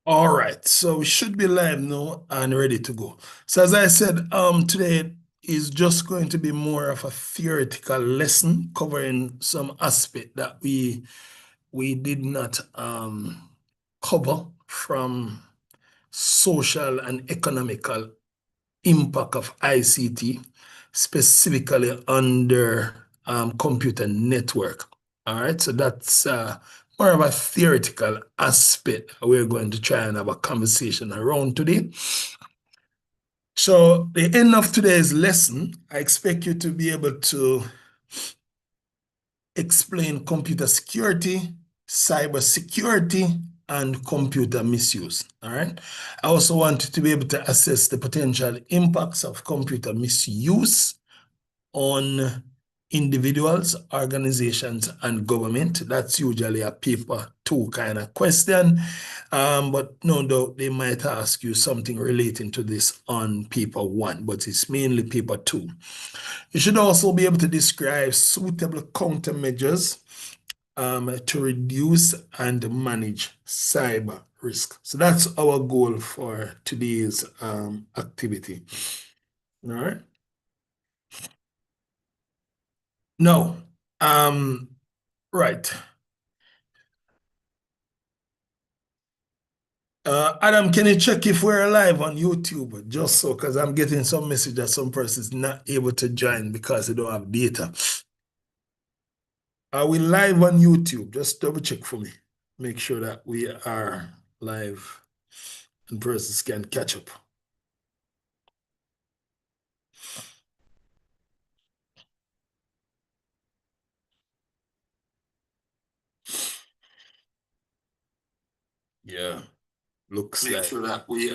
All right, so we should be live now and ready to go. So as I said, today is just going to be more of a theoretical lesson covering some aspect that we did not cover from social and economical impact of ICT, specifically under computer network. All right, so that's more of a theoretical aspect we're going to try and have a conversation around today. So the end of today's lesson, I expect you to be able to explain computer security, cybersecurity, and computer misuse. All right. I also want you to be able to assess the potential impacts of computer misuse on individuals, organizations, and government. That's usually a paper two kind of question. But no doubt they might ask you something relating to this on paper one, but it's mainly paper two. You should also be able to describe suitable countermeasures to reduce and manage cyber risk. So that's our goal for today's activity. All right. Now, right. Adam, can you check if we're live on YouTube? Just so, because I'm getting some message that some person is not able to join because they don't have data. Are we live on YouTube? Just double check for me. Make sure that we are live and persons can catch up. Yeah. Looks Make like sure that we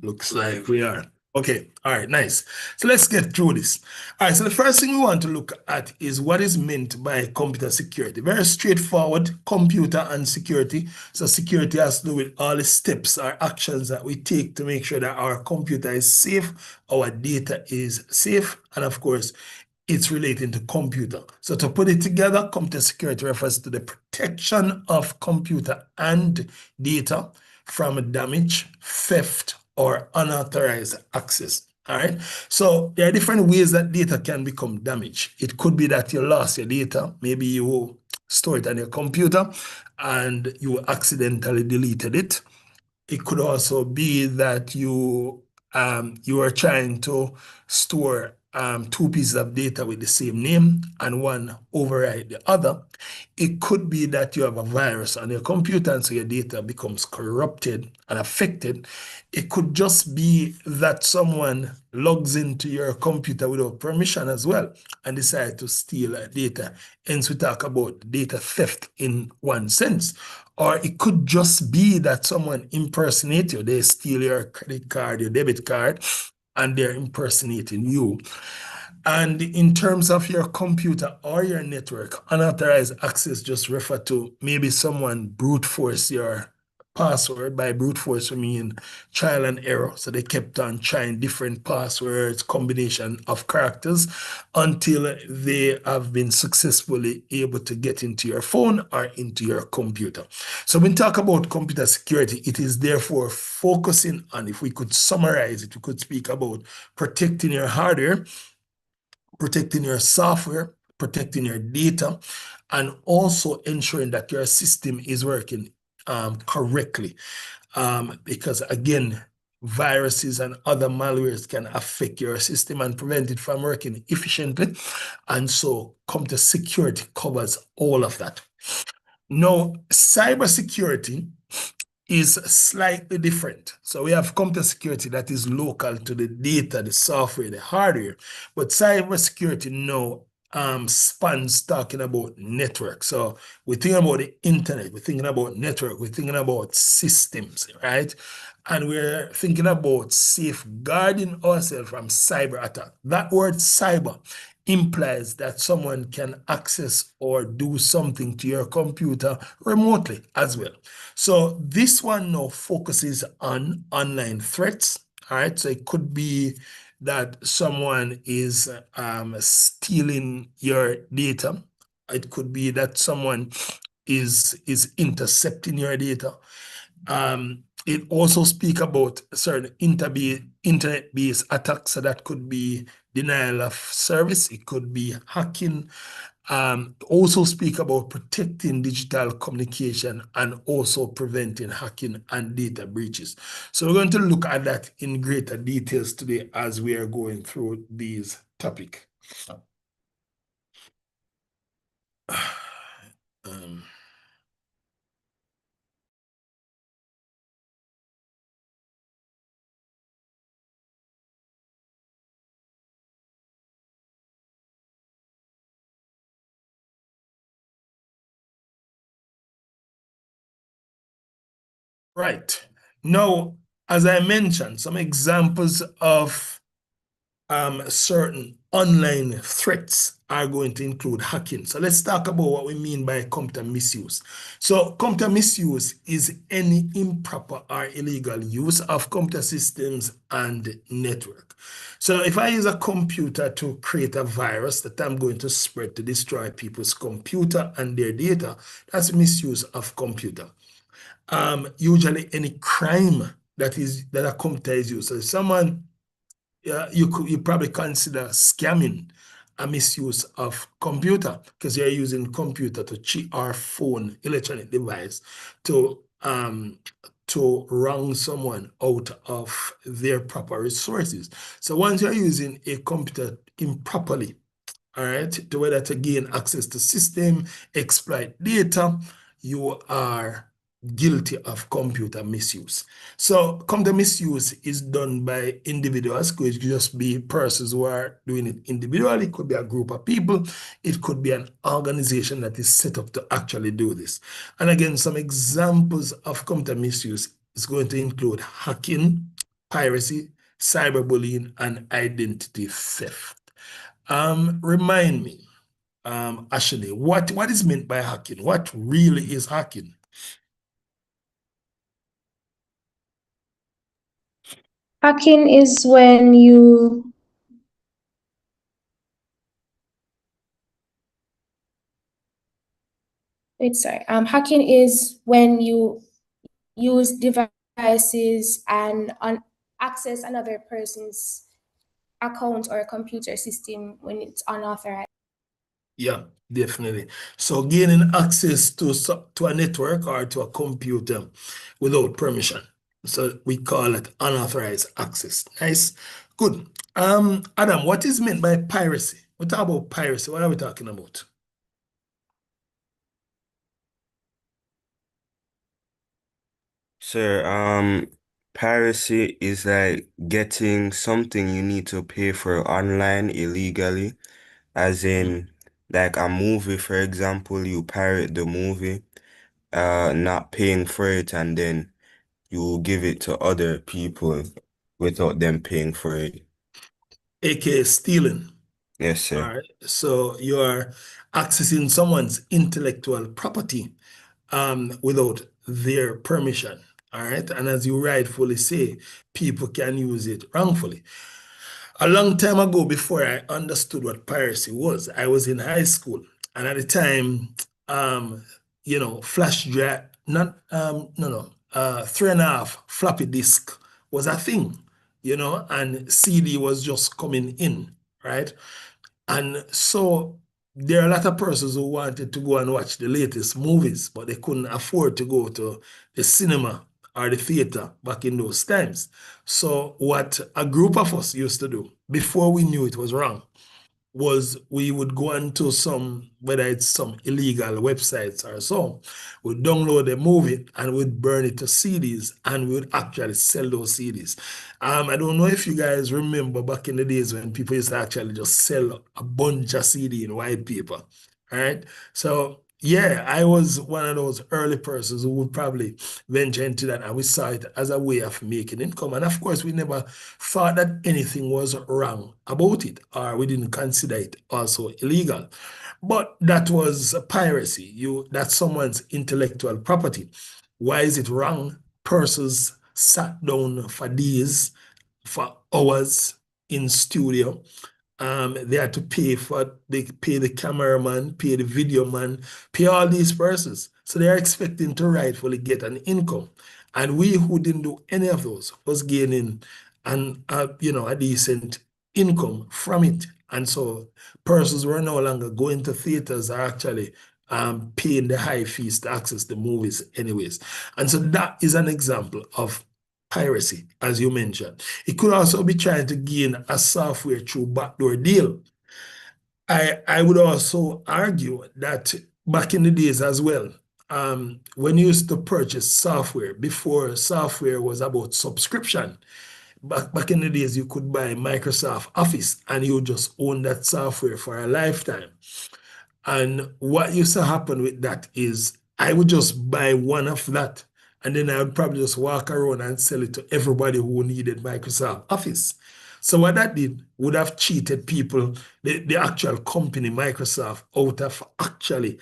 looks live. like we are. Okay, all right, nice. So let's get through this. All right, so the first thing we want to look at is what is meant by computer security. Very straightforward, computer and security. So security has to do with all the steps or actions that we take to make sure that our computer is safe, our data is safe, and of course, it's relating to computer. So to put it together, computer security refers to the protection of computer and data from damage, theft, or unauthorized access. All right. So there are different ways that data can become damaged. It could be that you lost your data. Maybe you store it on your computer and you accidentally deleted it. It could also be that you are trying to store two pieces of data with the same name and one override the other. It could be that you have a virus on your computer and so your data becomes corrupted and affected. It could just be that someone logs into your computer without permission as well and decide to steal data. Hence, we talk about data theft in one sense. Or it could just be that someone impersonate you. They steal your credit card, your debit card, and they're impersonating you. And in terms of your computer or your network, unauthorized access just refer to maybe someone brute force your password. By brute force, we mean trial and error. So they kept on trying different passwords, combination of characters until they have been successfully able to get into your phone or into your computer. So when we talk about computer security, it is therefore focusing on, if we could summarize it, we could speak about protecting your hardware, protecting your software, protecting your data, and also ensuring that your system is working correctly. Because again, viruses and other malwares can affect your system and prevent it from working efficiently. And so computer security covers all of that. Now, cybersecurity is slightly different. So we have computer security that is local to the data, the software, the hardware. But cybersecurity now spans talking about network. So we're thinking about the internet, we're thinking about network, we're thinking about systems, right? And we're thinking about safeguarding ourselves from cyber attack. That word cyber implies that someone can access or do something to your computer remotely as well. So this one now focuses on online threats. All right. So it could be that someone is stealing your data. It could be that someone is intercepting your data. It also speak about certain internet-based attacks. So that could be denial of service. It could be hacking. Also speak about protecting digital communication and also preventing hacking and data breaches. So we're going to look at that in greater details today as we are going through these topics. Um, right. Now, as I mentioned, some examples of certain online threats are going to include hacking. So let's talk about what we mean by computer misuse. So computer misuse is any improper or illegal use of computer systems and network. So if I use a computer to create a virus that I'm going to spread to destroy people's computer and their data, that's misuse of computer. Usually any crime that a computer is used. So if someone you probably consider scamming a misuse of computer because you're using computer to cheat our phone electronic device to wrong someone out of their proper resources. So once you're using a computer improperly, all right, to whether to gain access to system, exploit data, you are guilty of computer misuse. So computer misuse is done by individuals. Could just be persons who are doing it individually. It could be a group of people. It could be an organization that is set up to actually do this. And again, some examples of computer misuse is going to include hacking, piracy, cyberbullying, and identity theft. Remind me, Ashley, what is meant by hacking? What really is hacking? Hacking is when you, hacking is when you use devices and access another person's account or computer system when it's unauthorized. Yeah, definitely. So gaining access to a network or to a computer without permission. So we call it unauthorized access. Nice. Good. Adam, what is meant by piracy? We talk about piracy. What are we talking about? Sir, piracy is like getting something you need to pay for online illegally, as Mm. in like a movie, for example, you pirate the movie, not paying for it, and then you give it to other people without them paying for it. AKA stealing. Yes, All sir. right. So you are accessing someone's intellectual property without their permission. All right. And as you rightfully say, people can use it wrongfully. A long time ago, before I understood what piracy was, I was in high school. And at the time, um, flash drive, not, no, no, 3.5 floppy disk was a thing, and CD was just coming in, right? And so there are a lot of persons who wanted to go and watch the latest movies, but they couldn't afford to go to the cinema or the theater back in those times. So what a group of us used to do before we knew it was wrong was we would go into some, whether it's some illegal websites or so, we'd download a movie and we'd burn it to CDs and we would actually sell those CDs. I don't know if you guys remember back in the days when people used to actually just sell a bunch of CD in white paper, all right? So yeah, I was one of those early persons who would probably venture into that, and we saw it as a way of making income. And of course, we never thought that anything was wrong about it, or we didn't consider it also illegal. But that was piracy. That's someone's intellectual property. Why is it wrong? Persons sat down for days, for hours in studio. They had to they pay the cameraman, pay the video man, pay all these persons. So they're expecting to rightfully get an income. And we who didn't do any of those was gaining a decent income from it. And so persons were no longer going to theaters, are actually paying the high fees to access the movies anyways. And so that is an example of piracy, as you mentioned. It could also be trying to gain a software through backdoor deal. I would also argue that back in the days as well, when you used to purchase software, before software was about subscription, back in the days, you could buy Microsoft Office and you just own that software for a lifetime. And what used to happen with that is I would just buy one of that, and then I would probably just walk around and sell it to everybody who needed Microsoft Office. So what that did would have cheated people, the actual company, Microsoft, out of actually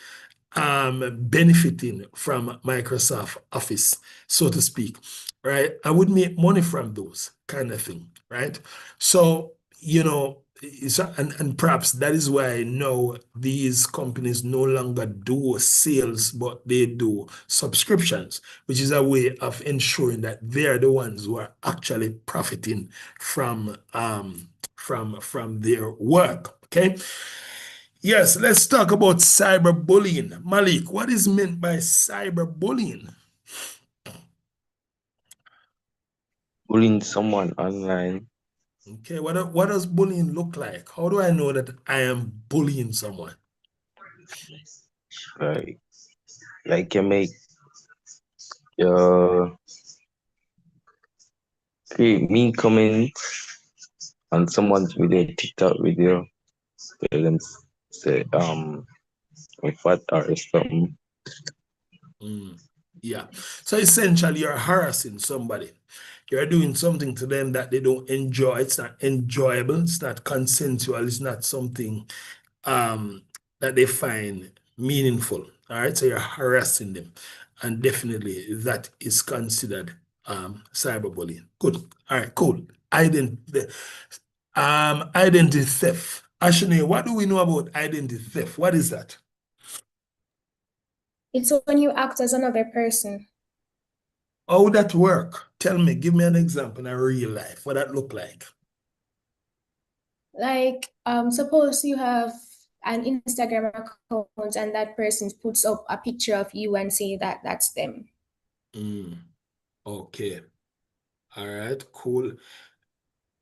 benefiting from Microsoft Office, so to speak, right? I would make money from those kind of thing, right? So, and perhaps that is why now these companies no longer do sales, but they do subscriptions, which is a way of ensuring that they're the ones who are actually profiting from their work. Okay. Yes, let's talk about cyberbullying. Malik, what is meant by cyberbullying? Bullying someone online, Okay, what does bullying look like? How do I know that I am bullying someone? like you make your create me comment on someone's video, TikTok video, tell them say if what or something. Yeah. So essentially, you're harassing somebody. You're doing something to them that they don't enjoy. It's not enjoyable. It's not consensual. It's not something that they find meaningful. All right. So you're harassing them. And definitely that is considered cyberbullying. Good. All right, cool. Identity theft. Ashane, what do we know about identity theft? What is that? It's when you act as another person. How would that work? Tell me, give me an example in real life, what that look like. Like, suppose you have an Instagram account and that person puts up a picture of you and say that that's them. Okay. All right, cool.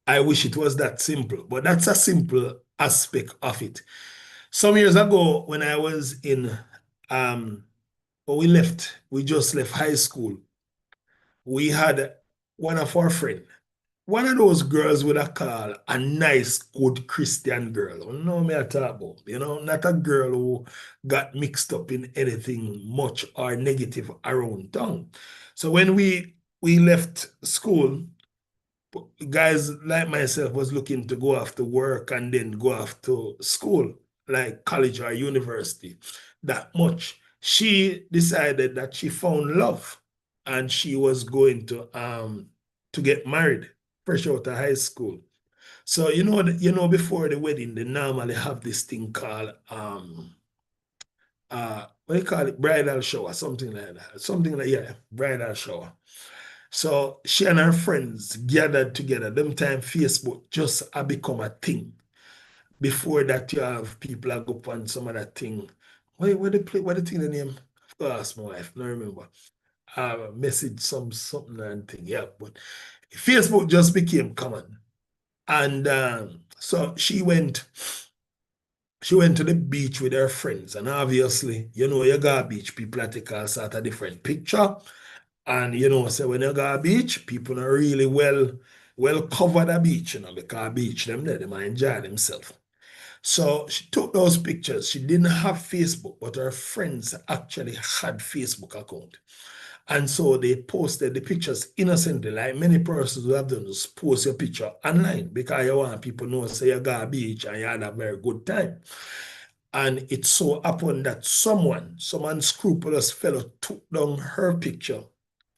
I wish it was that simple, but that's a simple aspect of it. Some years ago, when I was we just left high school, we had one of our friends, one of those girls with a call a nice, good Christian girl. You know me I talk about, not a girl who got mixed up in anything much or negative around town. So when we left school, guys like myself was looking to go off to work and then go off to school, like college or university, that much. She decided that she found love and she was going to get married fresh out of high school. So before the wedding, they normally have this thing called what do you call it? Bridal shower, something like that. Something like, yeah, bridal shower. So she and her friends gathered together. Them time Facebook just become a thing. Before that, you have people that go up on some of that thing. What the thing the name? I ask my wife, no remember. Message something and thing. Yeah, but Facebook just became common. And so she went to the beach with her friends. And obviously, you got beach, people take all sort of different picture. And so when you go to beach, people are really well covered the beach, because beach them there, they might enjoy themselves. So she took those pictures. She didn't have Facebook, but her friends actually had Facebook account. And so they posted the pictures innocently, like many persons who have done, just post your picture online because you want people to know, say you go to beach and you had a very good time. And it so happened that some unscrupulous fellow took down her picture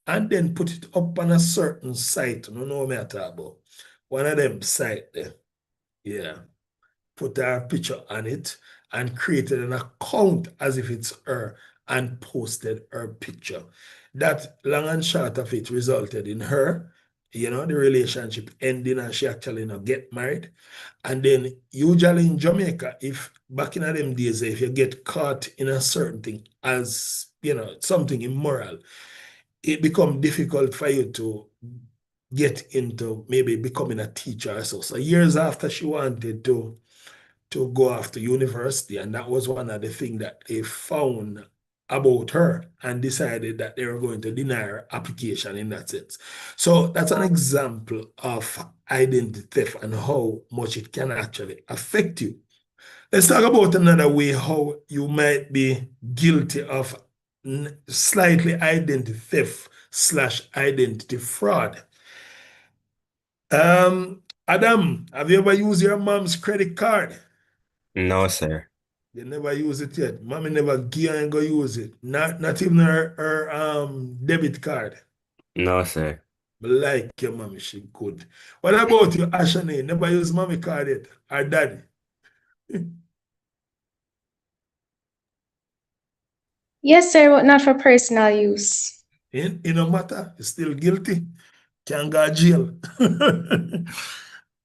and then put it up on a certain site. You know what I talk about. One of them site there. Yeah. Put her picture on it and created an account as if it's her and posted her picture. That long and short of it resulted in her, the relationship ending and she actually get married. And then usually in Jamaica, if back in them days, if you get caught in a certain thing as, something immoral, it becomes difficult for you to get into maybe becoming a teacher or so. So years after she wanted to go after university, and that was one of the things that they found about her and decided that they were going to deny her application in that sense. So that's an example of identity theft and how much it can actually affect you. Let's talk about another way how you might be guilty of slightly identity theft / identity fraud. Adam, have you ever used your mom's credit card? No, sir. They never use it yet. Mommy never gear and go use it. Not even her debit card. No, sir. But like your mommy, she good. What about you, Ashane? Never use mommy card yet? Or daddy? Yes, sir, but not for personal use. It no matter. You're still guilty. Can't go to jail.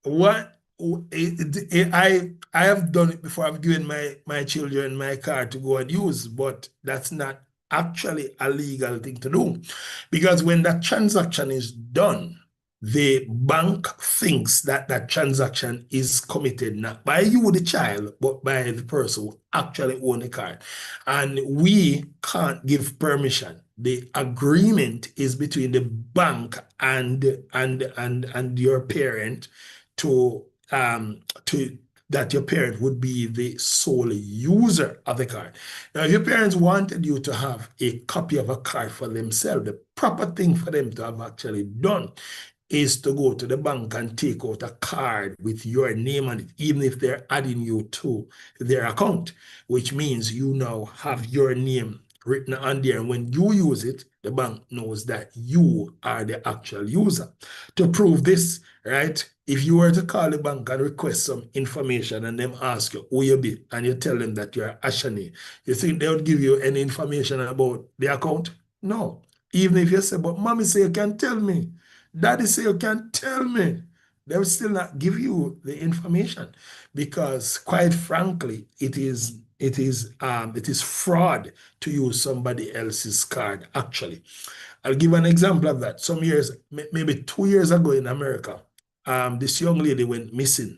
What I have done it before. I've given my children my card to go and use, but that's not actually a legal thing to do, because when that transaction is done, the bank thinks that that transaction is committed not by you, the child, but by the person who actually own the card, and we can't give permission. The agreement is between the bank and your parent to that your parent would be the sole user of the card. Now, if your parents wanted you to have a copy of a card for themselves, the proper thing for them to have actually done is to go to the bank and take out a card with your name on it, even if they're adding you to their account, which means you now have your name written on there. And when you use it, the bank knows that you are the actual user. To prove this, right, if you were to call the bank and request some information and them ask you who you be, and you tell them that you're Ashani, you think they would give you any information about the account? No. Even if you say, but mommy say you can tell me, daddy say you can tell me, they will still not give you the information, because quite frankly, it is fraud to use somebody else's card. Actually, I'll give an example of that. Some years, maybe 2 years ago in America, this young lady went missing,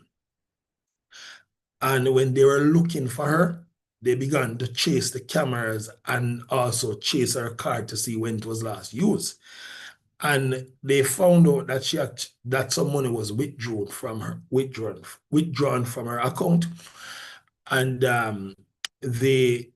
and when they were looking for her, they began to chase the cameras and also chase her card to see when it was last used. And they found out that that some money was withdrawn from her account, and the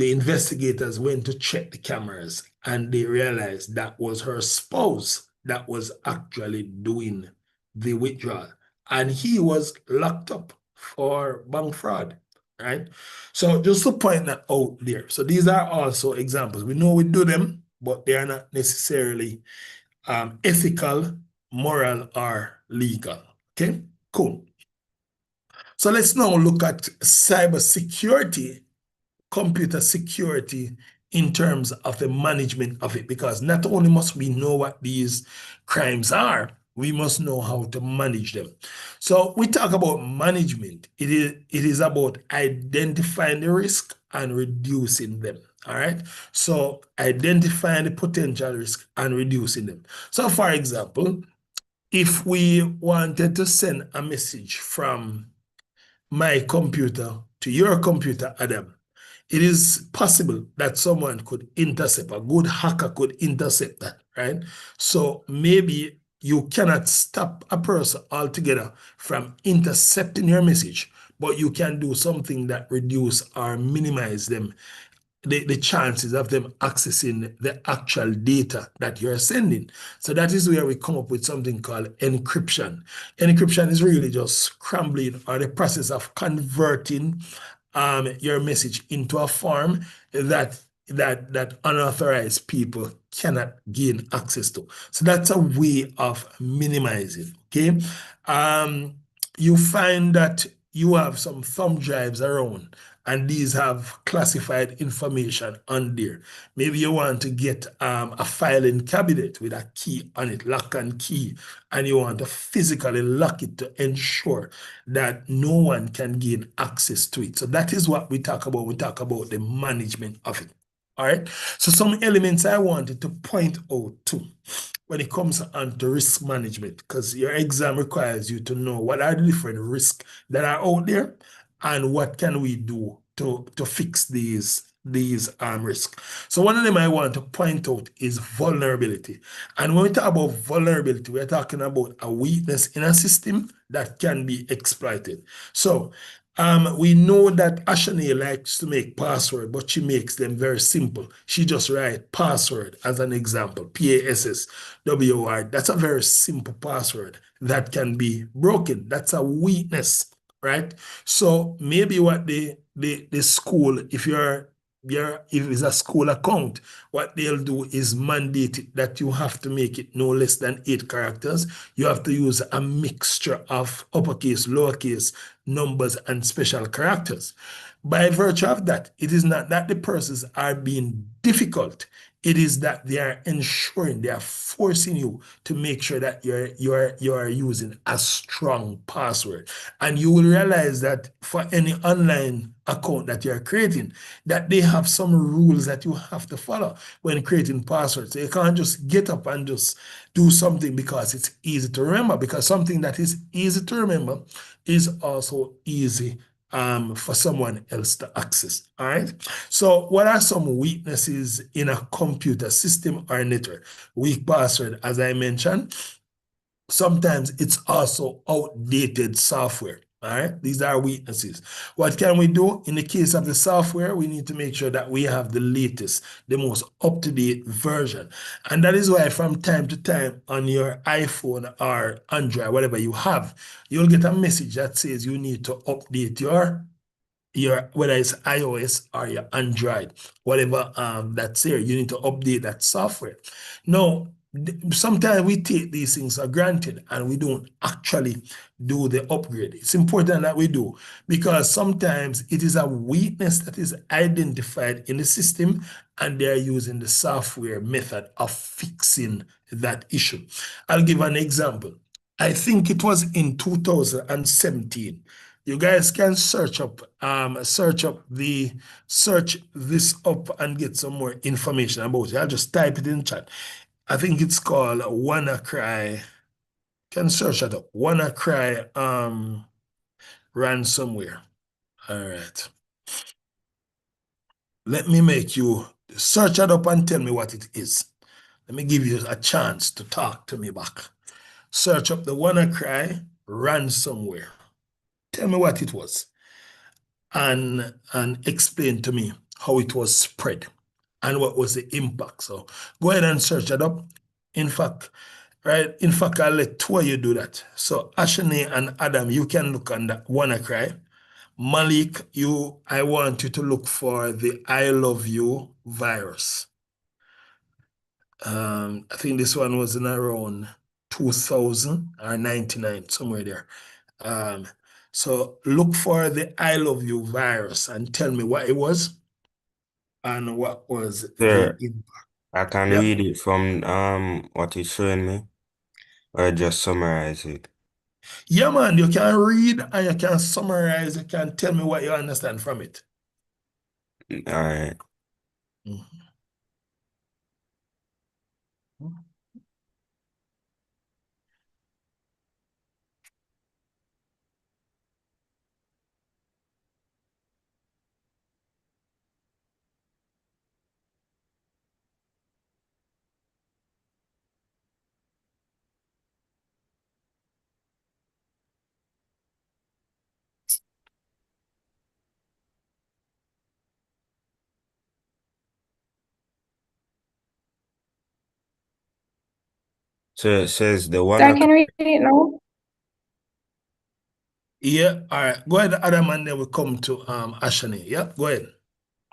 investigators went to check the cameras, and they realized that was her spouse that was actually doing the withdrawal, and he was locked up for bank fraud, right? So just to point that out there. So these are also examples. We know we do them, but they are not necessarily ethical, moral, or legal. Okay, cool. So let's now look at cybersecurity, computer security, in terms of the management of it, because not only must we know what these crimes are, we must know how to manage them. So we talk about management. It is about identifying the risk and reducing them. All right. So identifying the potential risk and reducing them. So for example, if we wanted to send a message from my computer to your computer, Adam, it is possible that someone could intercept, a good hacker could intercept that, right? So maybe you cannot stop a person altogether from intercepting your message, but you can do something that reduce or minimize them, the chances of them accessing the actual data that you're sending. So that is where we come up with something called encryption. Encryption is really just scrambling, or the process of converting your message into a form that unauthorized people cannot gain access to. So that's a way of minimizing. Okay, you find that you have some thumb drives around, and these have classified information on there. Maybe you want to get a filing cabinet with a key on it, lock and key, and you want to physically lock it to ensure that no one can gain access to it. So that is what we talk about. We talk about the management of it. All right. So some elements I wanted to point out too when it comes on to risk management, because your exam requires you to know what are the different risks that are out there and what can we do to fix these risks. So one of them I want to point out is vulnerability. And when we talk about vulnerability, we're talking about a weakness in a system that can be exploited. So we know that Ashani likes to make password, but she makes them very simple. She just write password as an example, PASSWOR. That's a very simple password that can be broken. That's a weakness, right? So maybe what the school, if it's a school account, what they'll do is mandate it that you have to make it no less than 8 characters. You have to use a mixture of uppercase, lowercase, numbers, and special characters. By virtue of that, it is not that the persons are being difficult. It is that they are ensuring, they are forcing you to make sure that you're using a strong password. And you will realize that for any online account that you're creating, that they have some rules that you have to follow when creating passwords. So you can't just get up and just do something because it's easy to remember, because something that is easy to remember is also easy for someone else to access. All right. So what are some weaknesses in a computer system or network? Weak password, as I mentioned. Sometimes it's also outdated software. All right, these are weaknesses. What can we do? In the case of the software, we need to make sure that we have the latest, the most up-to-date version. And that is why from time to time on your iPhone or Android, whatever you have, you'll get a message that says you need to update your whether it's iOS or your Android, whatever that's there, you need to update that software. Now, sometimes we take these things for granted and we don't actually do the upgrade. It's important that we do, because sometimes it is a weakness that is identified in the system and they're using the software method of fixing that issue. I'll give an example. I think it was in 2017. You guys can search this up and get some more information about it. I'll just type it in chat. I think it's called WannaCry. Can search it up. WannaCry ransomware. All right. Let me make you search it up and tell me what it is. Let me give you a chance to talk to me back. Search up the WannaCry ransomware. Tell me what it was. And explain to me how it was spread and what was the impact. So go ahead and search it up. In fact, I'll let two of you do that. So Ashani and Adam, you can look on that WannaCry. Malik, I want you to look for the I love you virus. I think this one was in around 2000 or 99, somewhere there. So look for the I love you virus and tell me what it was and what was the Sir, impact. I can Yep. read it from what he's showing me, or just summarize it. Yeah, man, you can read and you can summarize, you can tell me what you understand from it. All right. Mhm. So it says the So I WannaCry. can read it now. Yeah, all right. Go ahead, Adam, and then we come to Ashani. Yeah, go ahead.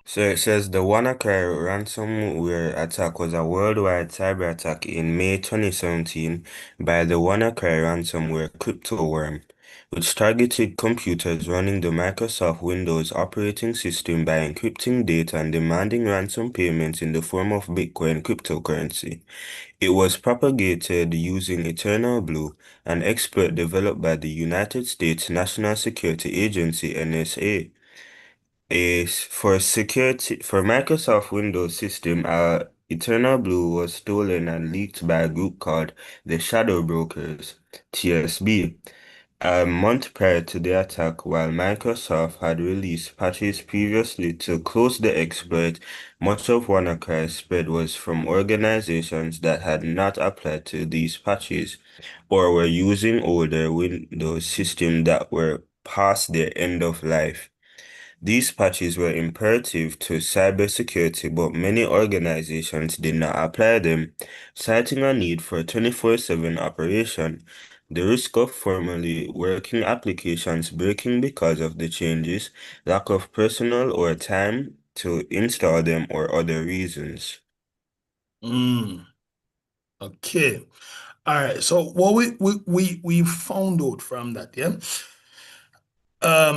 So it says the WannaCry ransomware attack was a worldwide cyber attack in May 2017 by the WannaCry ransomware crypto worm, which targeted computers running the Microsoft Windows operating system by encrypting data and demanding ransom payments in the form of Bitcoin cryptocurrency. It was propagated using Eternal Blue, an exploit developed by the United States National Security Agency (NSA). For Microsoft Windows system, Eternal Blue was stolen and leaked by a group called the Shadow Brokers (TSB). A month prior to the attack, while Microsoft had released patches previously to close the exploit, much of WannaCry's spread was from organizations that had not applied to these patches or were using older Windows systems that were past their end of life. These patches were imperative to cybersecurity, but many organizations did not apply them, citing a need for 24/7 operation. The risk of formerly working applications breaking because of the changes, lack of personnel or time to install them, or other reasons. Okay. All right. So what we found out from that, yeah.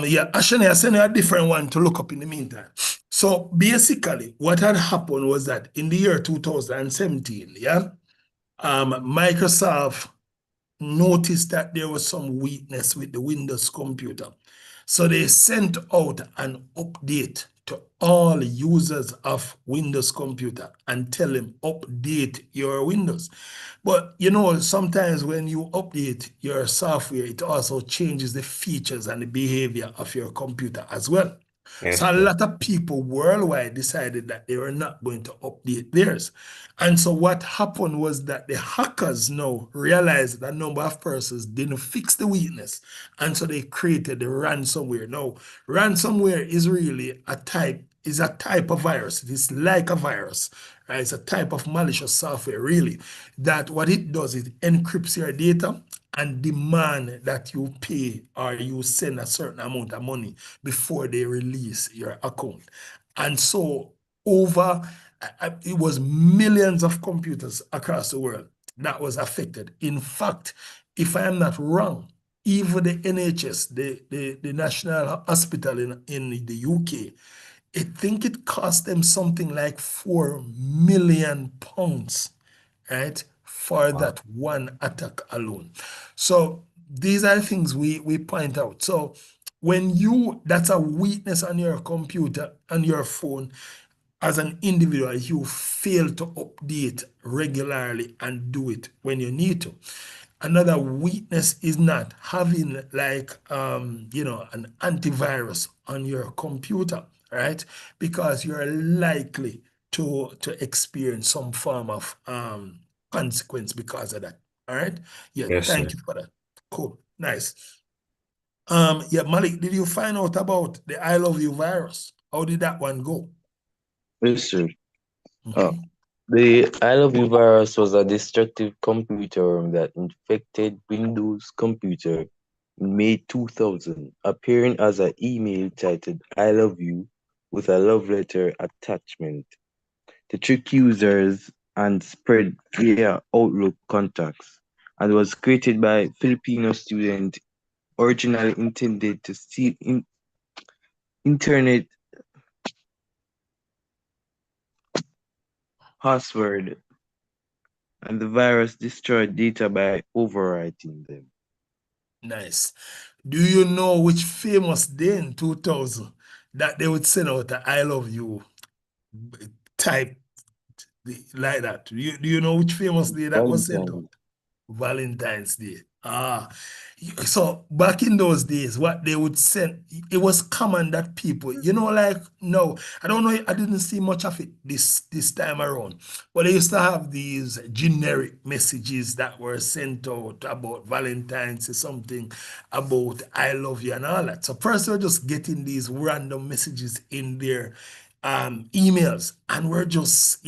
Yeah, actually, I sent you a different one to look up in the meantime. So basically, what had happened was that in the year 2017, yeah, Microsoft noticed that there was some weakness with the Windows computer. So they sent out an update to all users of Windows computer and tell them update your Windows. But you know, sometimes when you update your software, it also changes the features and the behavior of your computer as well. Yes, So a sir. lot of people worldwide decided that they were not going to update theirs. And so what happened was that the hackers now realized that a number of persons didn't fix the weakness. And so they created the ransomware. Now, ransomware is a type of virus. It is like a virus, right? It's a type of malicious software, really, that what it does, it encrypts your data and demand that you pay or you send a certain amount of money before they release your account. And so it was millions of computers across the world that was affected. In fact, if I am not wrong, even the NHS, the National Hospital in the UK, I think it cost them something like £4 million, right, for Wow. that one attack alone. So these are things we point out. So that's a weakness on your computer, on your phone, as an individual, you fail to update regularly and do it when you need to. Another weakness is not having like an antivirus on your computer, right? Because you're likely to experience some form of consequence because of that. All right. Yeah, Yes, thank sir. you for that. Cool. Nice. Yeah, Malik, did you find out about the I love you virus? How did that one go? Yes, sir. Uh, Mhm. the I Love You virus was a destructive computer worm that infected Windows computer in May 2000, appearing as an email titled I love you with a love letter attachment to trick users and spread via Outlook contacts, and was created by Filipino student originally intended to steal internet password, and the virus destroyed data by overwriting them. Nice. Do you know which famous day in 2000 that they would send out a I love you type like that? Do you know which famous day that was sent out? Valentine's. Valentine's Day. So back in those days, what they would send, it was common that people, like no, I don't know, I didn't see much of it this time around, but they used to have these generic messages that were sent out about Valentine's or something about I love you and all that. So first we're just getting these random messages in their emails, and we're just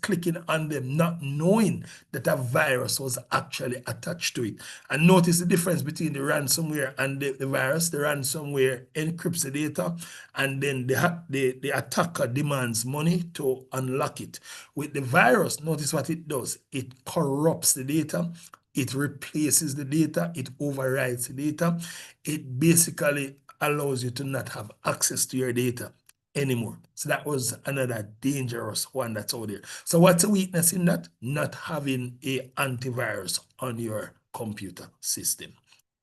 clicking on them, not knowing that a virus was actually attached to it. And notice the difference between the ransomware and the virus. The ransomware encrypts the data, and then the attacker demands money to unlock it. With the virus, notice what it does. It corrupts the data. it replaces the data, it overrides the data. It basically allows you to not have access to your data anymore. So that was another dangerous one that's out there. So what's the weakness in that? Not having a antivirus on your computer system.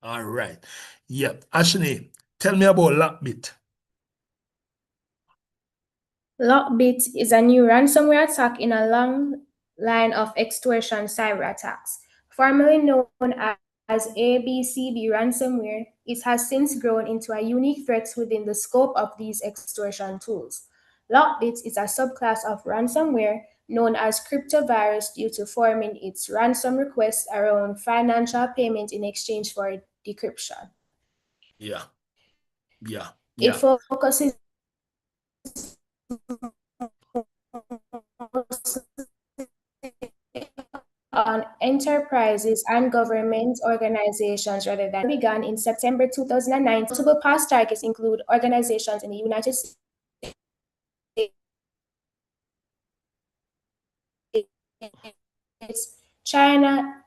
All right. Yep. Ashni, tell me about Lockbit. Lockbit is a new ransomware attack in a long line of extortion cyber attacks. Formerly known as ABCB ransomware, it has since grown into a unique threat within the scope of these extortion tools. Lockbit is a subclass of ransomware known as cryptovirus due to forming its ransom requests around financial payment in exchange for decryption. Yeah. Yeah. It Yeah. focuses on enterprises and government organizations rather than began in September 2009. Notable past targets include organizations in the United States, China,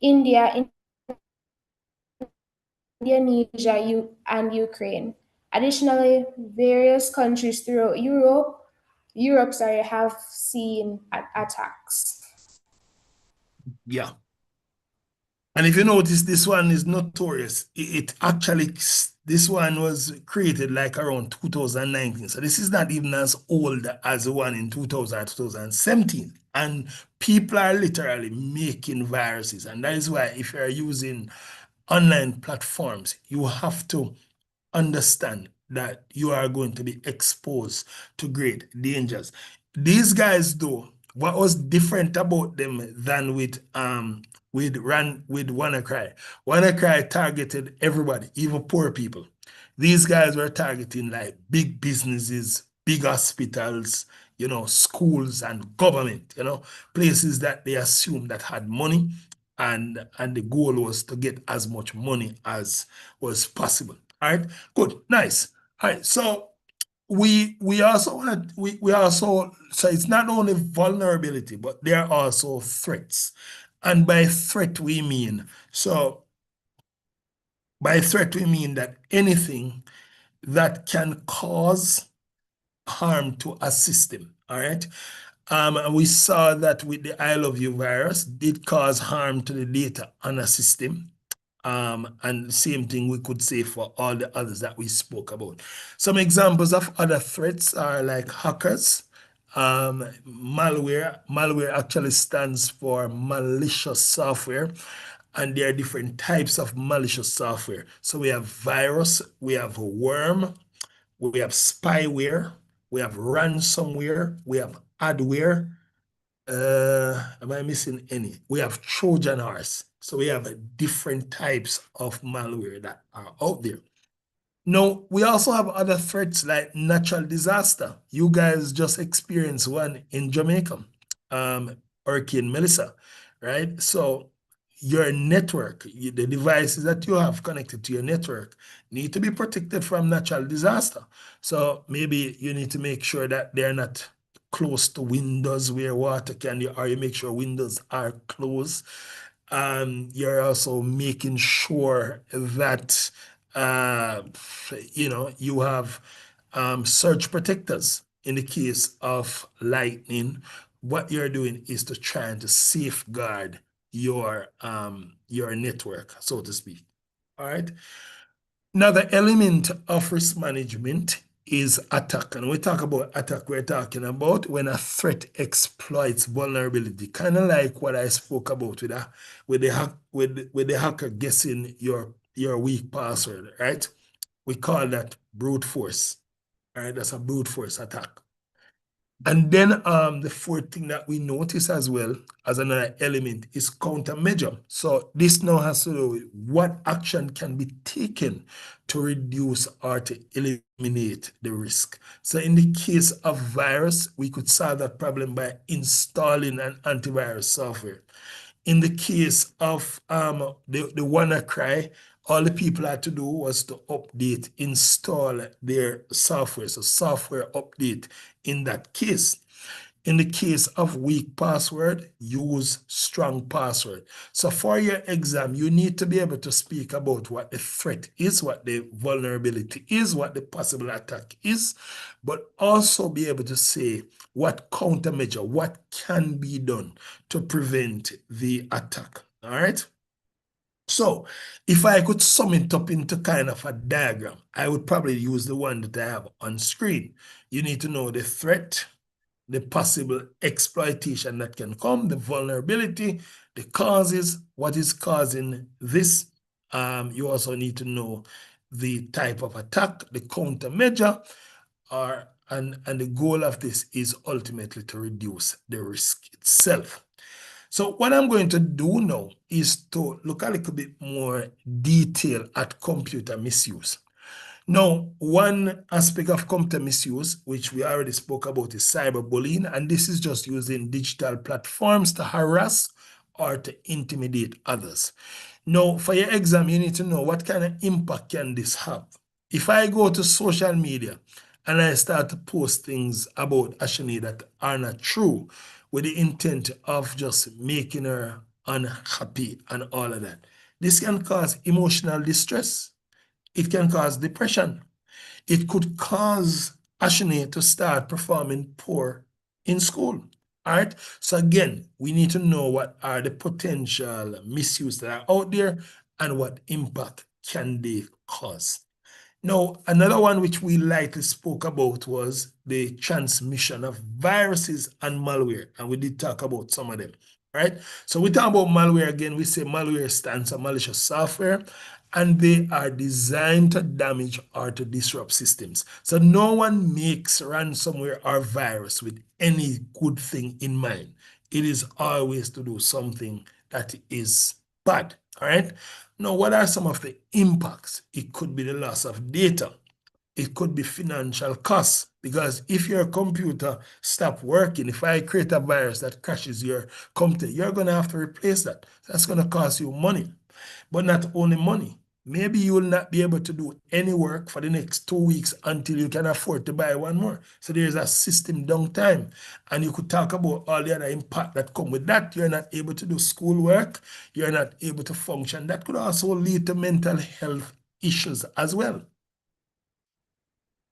India, Indonesia, and Ukraine. Additionally, various countries throughout Europe have seen attacks. Yeah. And if you notice, this one is notorious. It actually, this one was created like around 2019. So this is not even as old as the one in 2000, 2017. And people are literally making viruses. And that is why if you're using online platforms, you have to understand that you are going to be exposed to great dangers. These guys, though, what was different about them than with WannaCry? WannaCry targeted everybody, even poor people. These guys were targeting like big businesses, big hospitals, schools and government, places that they assumed that had money, and the goal was to get as much money as was possible. All right, good, nice. All right, so we also want to we also, so it's not only vulnerability, but there are also threats. And by threat we mean, that anything that can cause harm to a system. All right. And we saw that with the I love you virus did cause harm to the data on a system. And the same thing we could say for all the others that we spoke about. Some examples of other threats are like hackers. Malware actually stands for malicious software, and there are different types of malicious software. So we have virus, we have worm, we have spyware, we have ransomware, we have adware. Am I missing any? We have Trojan horse. So we have different types of malware that are out there. Now, we also have other threats like natural disaster. You guys just experienced one in Jamaica, Hurricane Melissa, right? So your network, the devices that you have connected to your network need to be protected from natural disaster. So maybe you need to make sure that they're not close to windows where water can, or you make sure windows are closed. You're also making sure that you have surge protectors in the case of lightning. What you're doing is to try to safeguard your network, so to speak. All right. Another element of risk management is attack. And when we talk about attack, we're talking about when a threat exploits vulnerability, kind of like what I spoke about with the hacker guessing your weak password, right? We call that brute force. All right, that's a brute force attack. And then the fourth thing that we notice as well as another element is countermeasure. So this now has to do with what action can be taken to reduce or to eliminate the risk. So in the case of virus, we could solve that problem by installing an antivirus software. In the case of the WannaCry, all the people had to do was to install their software. So software update in that case. In the case of weak password, use strong password. So for your exam, you need to be able to speak about what the threat is, what the vulnerability is, what the possible attack is, but also be able to say what countermeasure, what can be done to prevent the attack. All right. So if I could sum it up into kind of a diagram, I would probably use the one that I have on screen. You need to know the threat, the possible exploitation that can come, the vulnerability, the causes, what is causing this. You also need to know the type of attack, the countermeasure, and the goal of this is ultimately to reduce the risk itself. So what I'm going to do now is to look a little bit more detail at computer misuse. Now, one aspect of computer misuse, which we already spoke about, is cyberbullying, and this is just using digital platforms to harass or to intimidate others. Now, for your exam, you need to know what kind of impact can this have. If I go to social media and I start to post things about Ashani that are not true, with the intent of just making her unhappy and all of that, this can cause emotional distress. It can cause depression. It could cause Ashni to start performing poor in school. All right. So again, we need to know what are the potential misuse that are out there and what impact can they cause. Now, another one which we lightly spoke about was the transmission of viruses and malware, and we did talk about some of them, right? So we talk about malware again. We say malware stands for malicious software, and they are designed to damage or to disrupt systems. So no one makes ransomware or virus with any good thing in mind. It is always to do something that is bad, all right? Now, what are some of the impacts? It could be the loss of data. It could be financial costs, because if your computer stops working, if I create a virus that crashes your computer, you're going to have to replace that. That's going to cost you money. But not only money, maybe you will not be able to do any work for the next 2 weeks until you can afford to buy one more. So there's a system downtime. And you could talk about all the other impact that come with that. You're not able to do schoolwork. You're not able to function. That could also lead to mental health issues as well.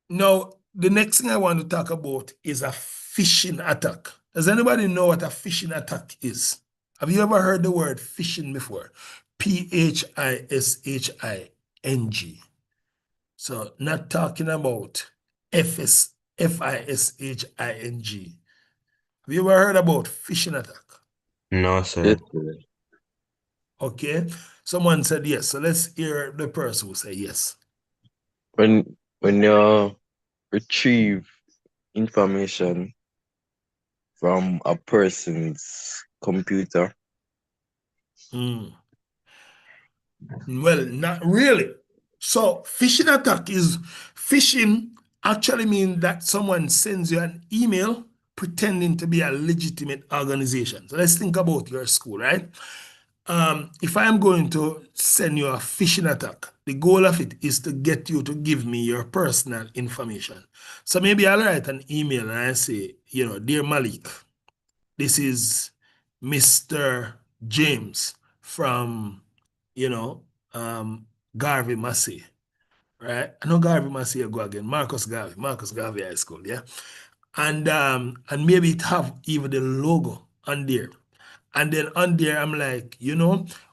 Now, the next thing I want to talk about is a phishing attack. Does anybody know what a phishing attack is? Have you ever heard the word phishing before? P-H-I-S-H-I-N-G. So not talking about F-I-S-H-I-N-G. Have you ever heard about phishing attack? No, sir. Yes, sir. Okay. Someone said yes. So let's hear the person who said yes. When you retrieve information from a person's computer. Well, not really. So phishing attack is, phishing actually means that someone sends you an email pretending to be a legitimate organization. So let's think about your school, right? If I'm going to send you a phishing attack, the goal of it is to get you to give me your personal information. So maybe I'll write an email and I say, dear Malik, this is Mr. James from, Garvey Massey, right? I know Garvey Massey, I go again, Marcus Garvey High School, yeah? And maybe it have even the logo on there. And then on there, I'm like,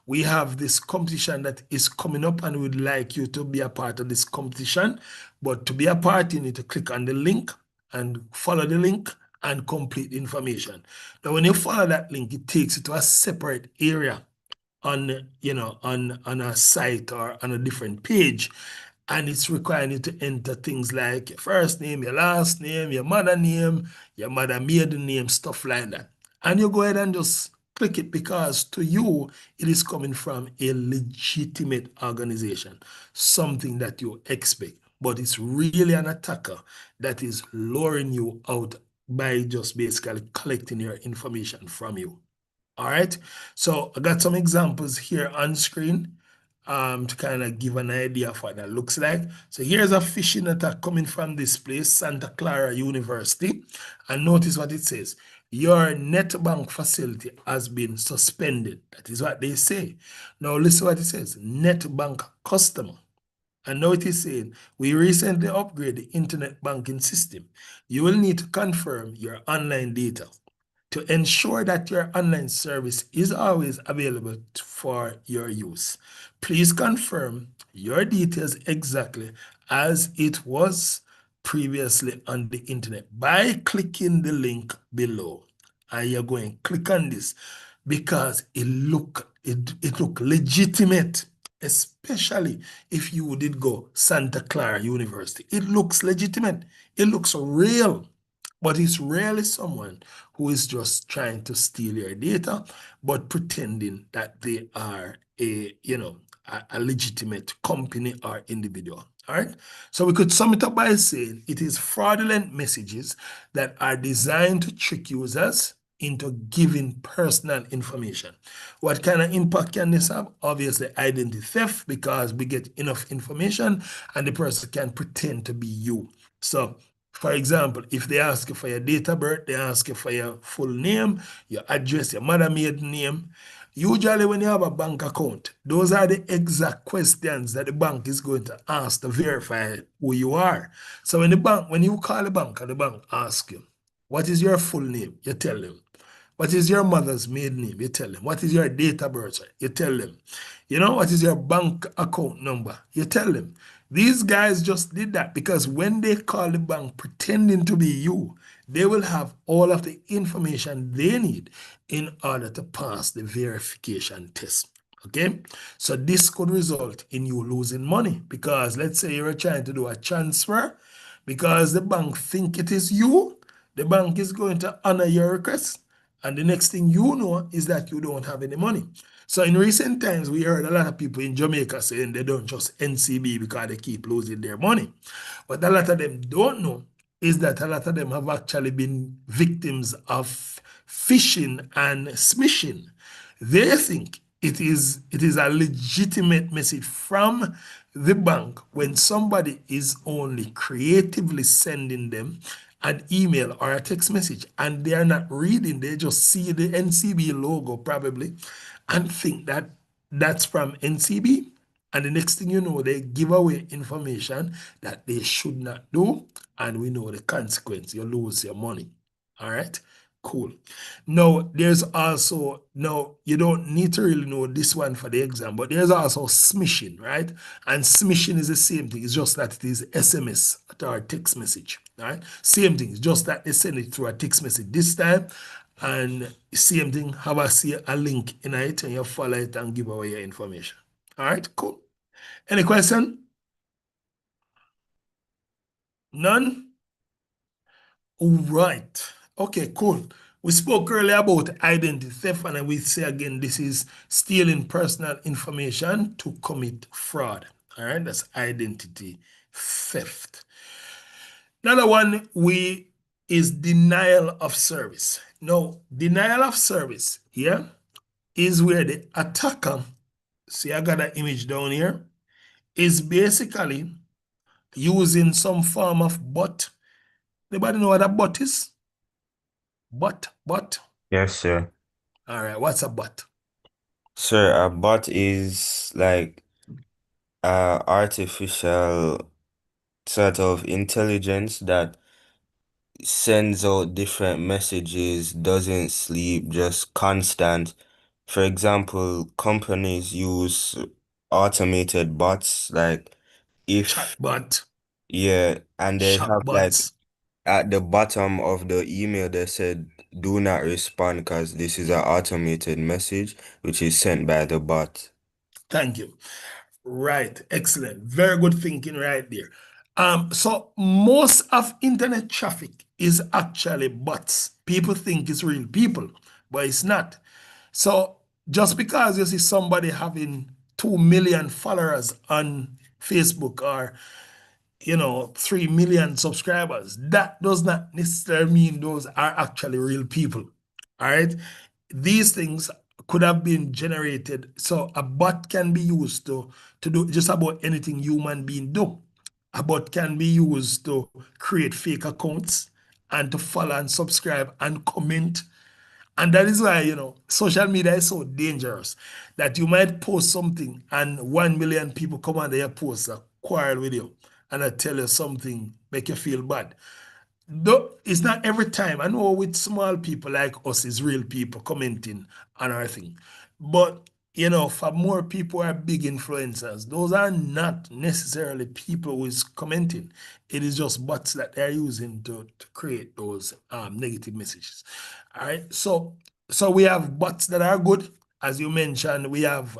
we have this competition that is coming up and we'd like you to be a part of this competition. But to be a part, you need to click on the link and follow the link and complete the information. Now, when you follow that link, it takes you to a separate area on a site or on a different page. And it's requiring you to enter things like your first name, your last name, your mother maiden name, stuff like that. And you go ahead and just click it, because to you, it is coming from a legitimate organization, something that you expect. But it's really an attacker that is luring you out by just basically collecting your information from you. All right. So I got some examples here on screen to kind of give an idea of what that looks like. So here's a phishing attack coming from this place, Santa Clara University. And notice what it says. your net bank facility has been suspended. That is what they say. Now listen what it says. Net bank customer. And now it is saying, we recently upgraded the internet banking system. You will need to confirm your online data to ensure that your online service is always available for your use. Please confirm your details exactly as it was previously on the internet by clicking the link below. And you're going to click on this because it look legitimate, especially if you did go Santa Clara University. It looks legitimate. It looks real. But it's rarely someone who is just trying to steal your data, but pretending that they are a legitimate company or individual. All right. So we could sum it up by saying it is fraudulent messages that are designed to trick users into giving personal information. What kind of impact can this have? Obviously, identity theft, because we get enough information and the person can pretend to be you. So for example, if they ask you for your date of birth, they ask you for your full name, your address, your mother maiden name. Usually when you have a bank account, those are the exact questions that the bank is going to ask to verify who you are. So when you call the bank and the bank asks you, what is your full name? You tell them. What is your mother's maiden name? You tell them. What is your date of birth? You tell them. You know, what is your bank account number? You tell them. These guys just did that because when they call the bank pretending to be you, they will have all of the information they need in order to pass the verification test. Okay, so this could result in you losing money because let's say you're trying to do a transfer because the bank think it is you, the bank is going to honor your request, and the next thing you know is that you don't have any money. So in recent times, we heard a lot of people in Jamaica saying they don't trust NCB because they keep losing their money. But a lot of them don't know is that a lot of them have actually been victims of phishing and smishing. They think it is a legitimate message from the bank when somebody is only creatively sending them an email or a text message and they are not reading, they just see the NCB logo probably and think that that's from NCB. And the next thing you know, they give away information that they should not do. And we know the consequence. You lose your money. All right. Cool. Now, there's also, now you don't need to really know this one for the exam, but there's also smishing, right? And smishing is the same thing. It's just that it is SMS or text message, all right? Same thing. It's just that they send it through a text message this time. And same thing, have a link in it and you follow it and give away your information. All right, cool. Any question? None? All right. Okay, cool. We spoke earlier about identity theft, and I will say again, this is stealing personal information to commit fraud. All right, that's identity theft. Another one is denial of service. Now, denial of service, yeah, is where the attacker, see I got an image down here, is basically using some form of bot. Anybody know what a bot is? Bot? Yes, sir. All right, what's a bot? Sir, a bot is like artificial sort of intelligence that sends out different messages, doesn't sleep, just constant. For example, companies use automated bots, like if, Chatbot, yeah, and they have like chatbots. at the bottom of the email, they said, do not respond because this is an automated message which is sent by the bot. Thank you. Right, excellent. Very good thinking right there. So most of internet traffic is actually bots. People think it's real people, but it's not. So just because you see somebody having 2 million followers on Facebook or 3 million subscribers, that does not necessarily mean those are actually real people. All right. These things could have been generated. So a bot can be used to do just about anything human being do. A bot can be used to create fake accounts and to follow and subscribe and comment. And that is why, social media is so dangerous that you might post something and 1 million people come under your post, quarrel with you, and I tell you something, make you feel bad. Though it's not every time. I know with small people like us, is real people commenting on our thing. But for more people who are big influencers, those are not necessarily people who is commenting. It is just bots that they're using to create those negative messages. All right. So we have bots that are good. As you mentioned, we have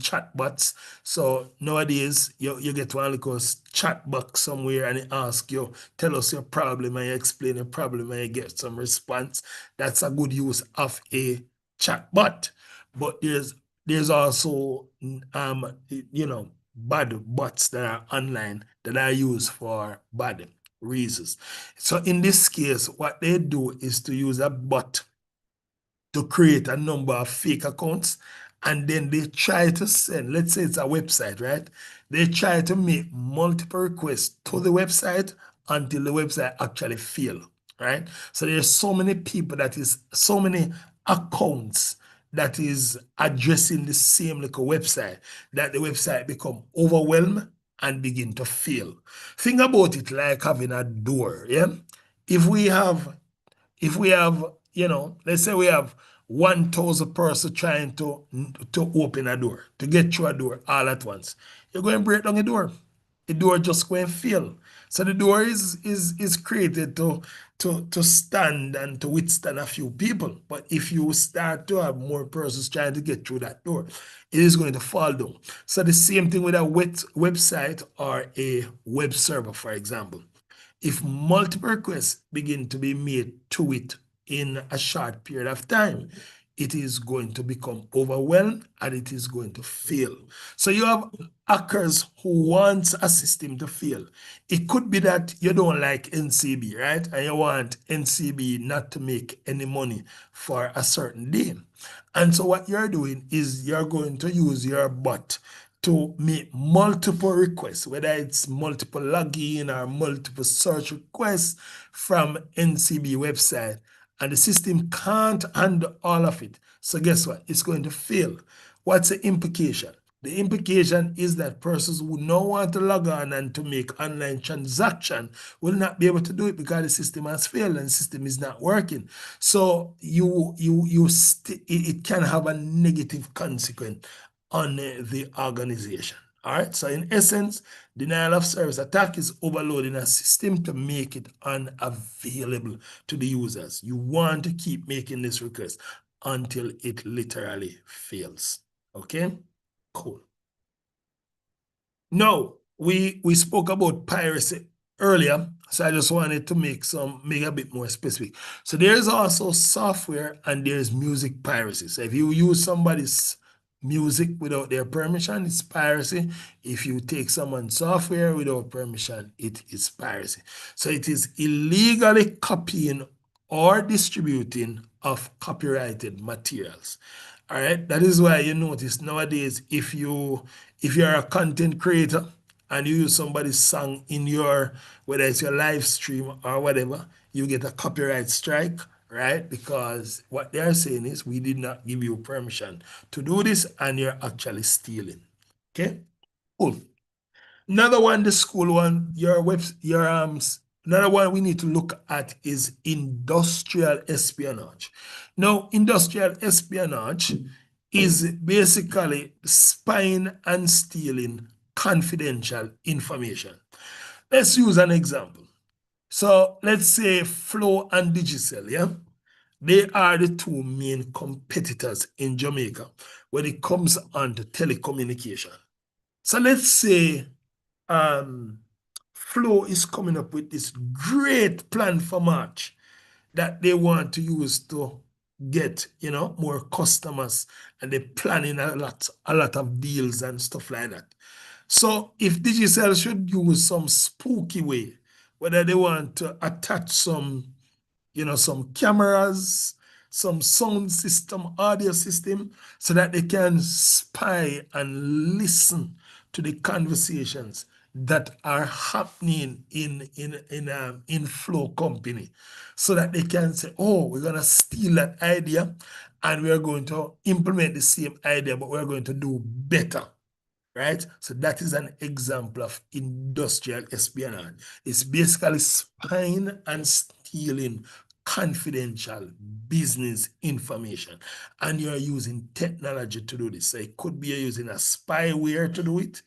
chat bots. So nowadays, you get one little chat box somewhere and it asks you, tell us your problem, and you explain your problem and you get some response. That's a good use of a chat bot. But there's also bad bots that are online that are used for bad reasons. So in this case, what they do is to use a bot to create a number of fake accounts, and then they try to send, let's say it's a website, right? They try to make multiple requests to the website until the website actually fail, right? So there's so many people so many accounts that is addressing the same little website that the website become overwhelmed and begin to fail. Think about it like having a door, yeah? If we have, let's say we have 1,000 person trying to open a door, to get through a door all at once, you're going to break down the door. The door just going to fail. So the door is created to stand and to withstand a few people. But if you start to have more persons trying to get through that door, it is going to fall down. So the same thing with a website or a web server, for example. If multiple requests begin to be made to it in a short period of time, it is going to become overwhelmed and it is going to fail. So you have hackers who want a system to fail. It could be that you don't like NCB, right? And you want NCB not to make any money for a certain day. And so what you're doing is you're going to use your bot to make multiple requests, whether it's multiple login or multiple search requests from NCB website, and the system can't handle all of it. So guess what? It's going to fail. What's the implication? The implication is that persons who don't want to log on and to make online transaction will not be able to do it because the system has failed and the system is not working. So it can have a negative consequence on the organization. All right. So in essence, denial of service attack is overloading a system to make it unavailable to the users. You want to keep making this request until it literally fails. Okay. Cool. Now, we spoke about piracy earlier, so I just wanted to make a bit more specific. So there's also software and there's music piracy. So if you use somebody's music without their permission, it's piracy. If you take someone's software without permission, it is piracy. So it is illegally copying or distributing of copyrighted materials. All right, that is why you notice nowadays if you're a content creator and you use somebody's song in whether it's your live stream or whatever, you get a copyright strike, right? Because what they're saying is we did not give you permission to do this and you're actually stealing. Okay, cool. Another one, the school one, another one we need to look at is industrial espionage. Now, industrial espionage is basically spying and stealing confidential information. Let's use an example. So let's say Flow and Digicel, yeah? They are the two main competitors in Jamaica when it comes on to telecommunication. So let's say Flow is coming up with this great plan for March that they want to use to get more customers, and they're planning a lot of deals and stuff like that. So if Digicel should use some spooky way, whether they want to attach some cameras, some sound system, audio system, so that they can spy and listen to the conversations that are happening in flow company, so that they can say, oh, we're going to steal that idea and we're going to implement the same idea, but we're going to do better. Right? So that is an example of industrial espionage. It's basically spying and stealing confidential business information. And you're using technology to do this. So it could be you're using a spyware to do it.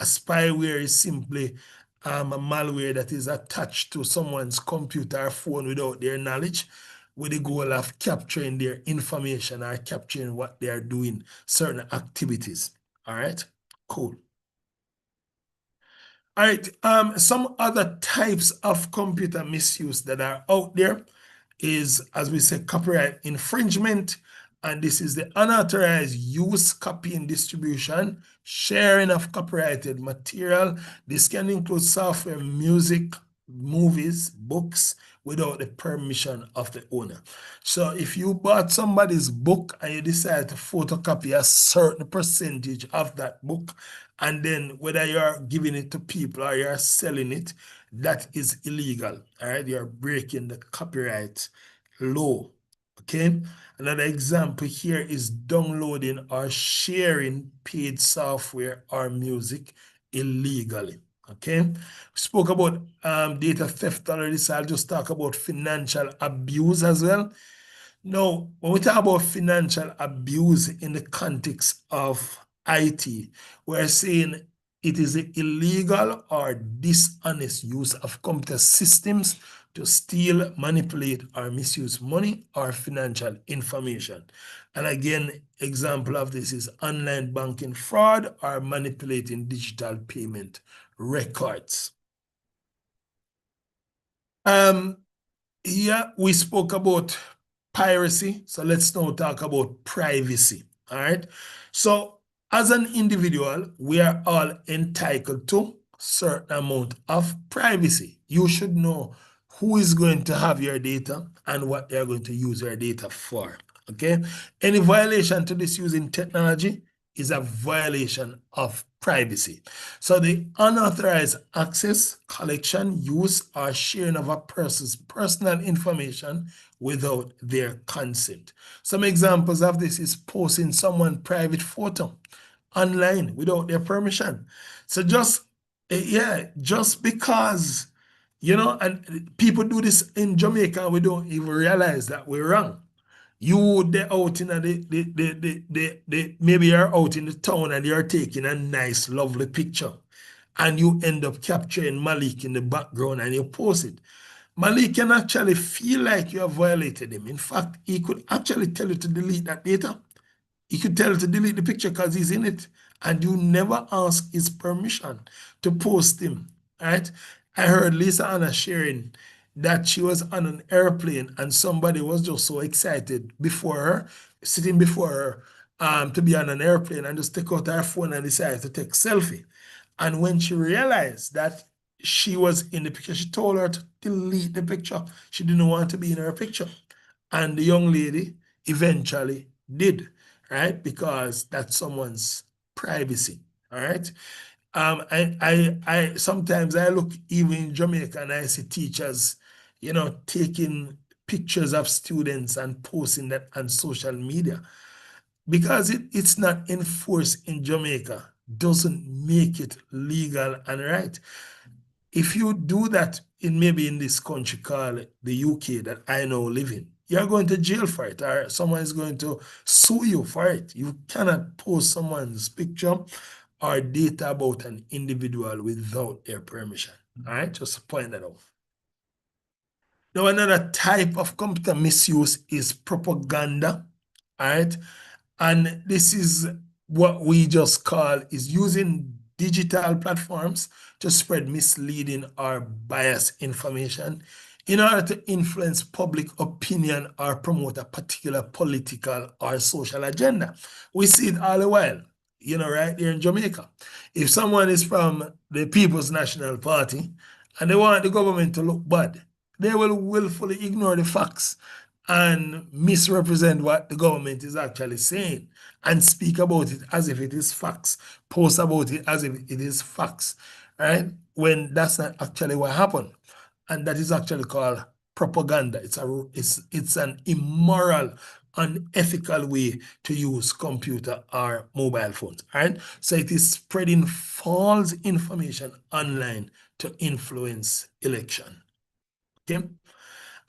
A spyware is simply a malware that is attached to someone's computer or phone without their knowledge, with the goal of capturing their information or capturing what they are doing, certain activities. All right? Cool. All right, some other types of computer misuse that are out there is, as we said, copyright infringement, and this is the unauthorized use, copying, distribution, sharing of copyrighted material. This can include software, music, movies, books, without the permission of the owner. So if you bought somebody's book and you decide to photocopy a certain percentage of that book, and then whether you're giving it to people or you're selling it, that is illegal. All right, you're breaking the copyright law. Okay, another example here is downloading or sharing paid software or music illegally. Okay, we spoke about data theft already, so I'll just talk about financial abuse as well. Now, when we talk about financial abuse in the context of IT, we're saying it is the illegal or dishonest use of computer systems to steal, manipulate, or misuse money or financial information. And again, example of this is online banking fraud or manipulating digital payment records. Here we spoke about piracy, so let's now talk about privacy. All right, so as an individual, we are all entitled to certain amount of privacy. You should know who is going to have your data and what they're going to use your data for. Okay, any violation to this using technology is a violation of privacy. So the unauthorized access, collection, use, or sharing of a person's personal information without their consent. Some examples of this is posting someone's private photo online without their permission. So just because, and people do this in Jamaica, we don't even realize that we're wrong. They're out in maybe you're out in the town and you're taking a nice, lovely picture, and you end up capturing Malik in the background and you post it. Malik can actually feel like you have violated him. In fact, he could actually tell you to delete that data. He could tell you to delete the picture because he's in it, and you never ask his permission to post him, right? I heard Lisa Anna sharing that she was on an airplane and somebody was just so excited before her, sitting before her, to be on an airplane, and just take out her phone and decide to take selfie. And when she realized that she was in the picture, she told her to delete the picture. She didn't want to be in her picture. And the young lady eventually did, right? Because that's someone's privacy, all right? I sometimes I look even in Jamaica and I see teachers, taking pictures of students and posting that on social media, because it's not enforced in Jamaica doesn't make it legal and right. If you do that maybe in this country called the UK that I now live in, you're going to jail for it, or someone is going to sue you for it. You cannot post someone's picture or data about an individual without their permission. All right, just to point that out. Now, another type of computer misuse is propaganda. All right, and this is what we just call is using digital platforms to spread misleading or biased information in order to influence public opinion or promote a particular political or social agenda. We see it all the while, right there in Jamaica. If someone is from the People's National Party and they want the government to look bad, they will willfully ignore the facts and misrepresent what the government is actually saying and speak about it as if it is facts, post about it as if it is facts, right? When that's not actually what happened. And that is actually called propaganda. It's an immoral, unethical way to use computer or mobile phones, right? So it is spreading false information online to influence election, okay?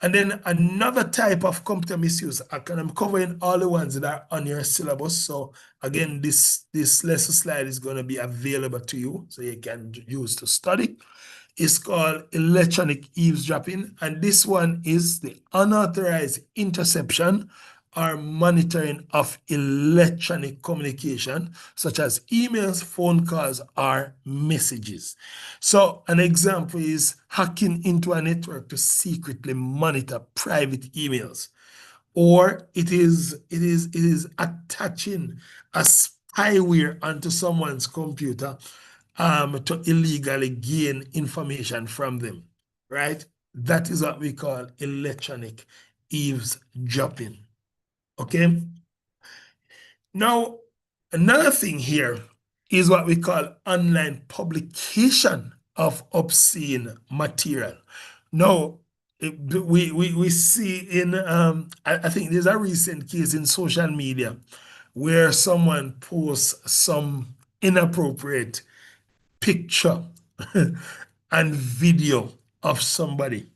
And then another type of computer misuse, I'm covering all the ones that are on your syllabus. So again, this lesson slide is going to be available to you so you can use to study. It's called electronic eavesdropping, and this one is the unauthorized interception or monitoring of electronic communication, such as emails, phone calls, or messages. So an example is hacking into a network to secretly monitor private emails, or it is attaching a spyware onto someone's computer to illegally gain information from them, right? That is what we call electronic eavesdropping, okay? Now, another thing here is what we call online publication of obscene material. Now, we see in, I think there's a recent case in social media where someone posts some inappropriate picture and video of somebody.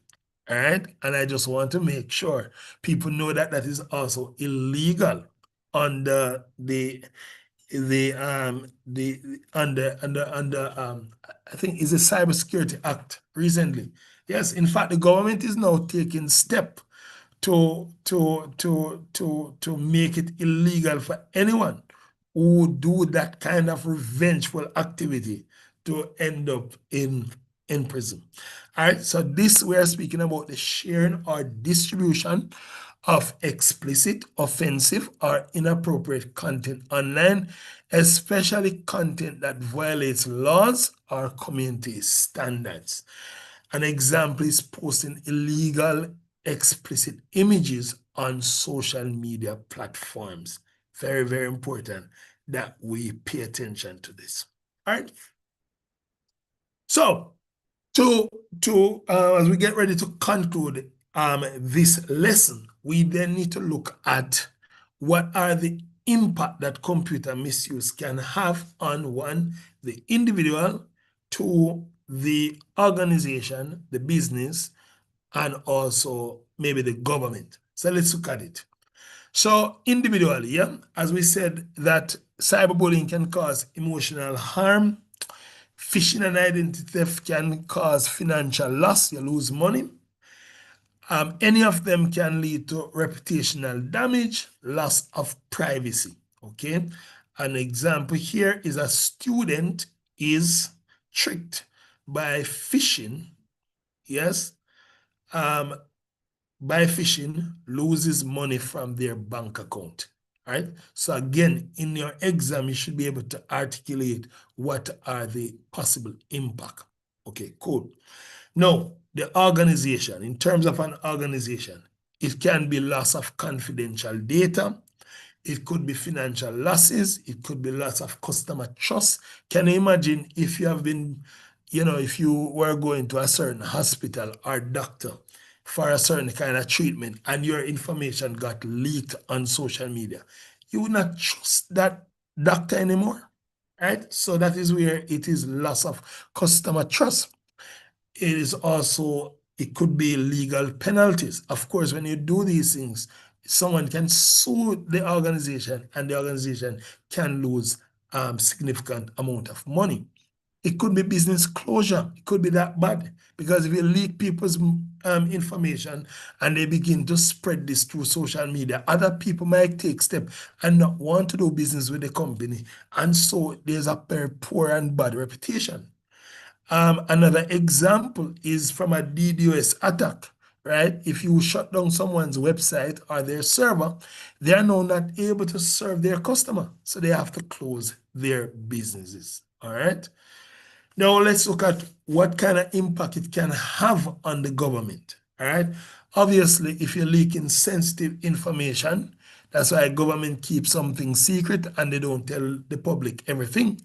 All right. And I just want to make sure people know that that is also illegal under I think is the Cybersecurity Act recently. Yes, in fact, the government is now taking step to make it illegal for anyone who do that kind of revengeful activity to end up in prison. All right, so this we are speaking about the sharing or distribution of explicit, offensive, or inappropriate content online, especially content that violates laws or community standards. An example is posting illegal, explicit images on social media platforms. Very, very important that we pay attention to this. All right. So, as we get ready to conclude this lesson, we then need to look at what are the impact that computer misuse can have on one, the individual, two, the organization, the business, and also maybe the government. So let's look at it. So individually, yeah, as we said, that cyberbullying can cause emotional harm. Phishing and identity theft can cause financial loss. You lose money. Any of them can lead to reputational damage, loss of privacy. Okay. An example here is a student is tricked by phishing. Yes. By phishing, loses money from their bank account. Right? So again, in your exam, you should be able to articulate what are the possible impact. Okay, cool. Now, the organization, in terms of an organization, it can be loss of confidential data. It could be financial losses. It could be loss of customer trust. Can you imagine if you have been, if you were going to a certain hospital or doctor for a certain kind of treatment and your information got leaked on social media, you would not trust that doctor anymore, right? So that is where it is loss of customer trust. It is also, it could be legal penalties. Of course, when you do these things, someone can sue the organization and the organization can lose significant amount of money. It could be business closure. It could be that bad because if you leak people's information and they begin to spread this through social media, other people might take steps and not want to do business with the company. And so there's a very poor and bad reputation. Another example is from a DDoS attack, right? If you shut down someone's website or their server, they are now not able to serve their customer. So they have to close their businesses, all right? Now let's look at what kind of impact it can have on the government, all right? Obviously, if you're leaking sensitive information, that's why government keeps something secret and they don't tell the public everything.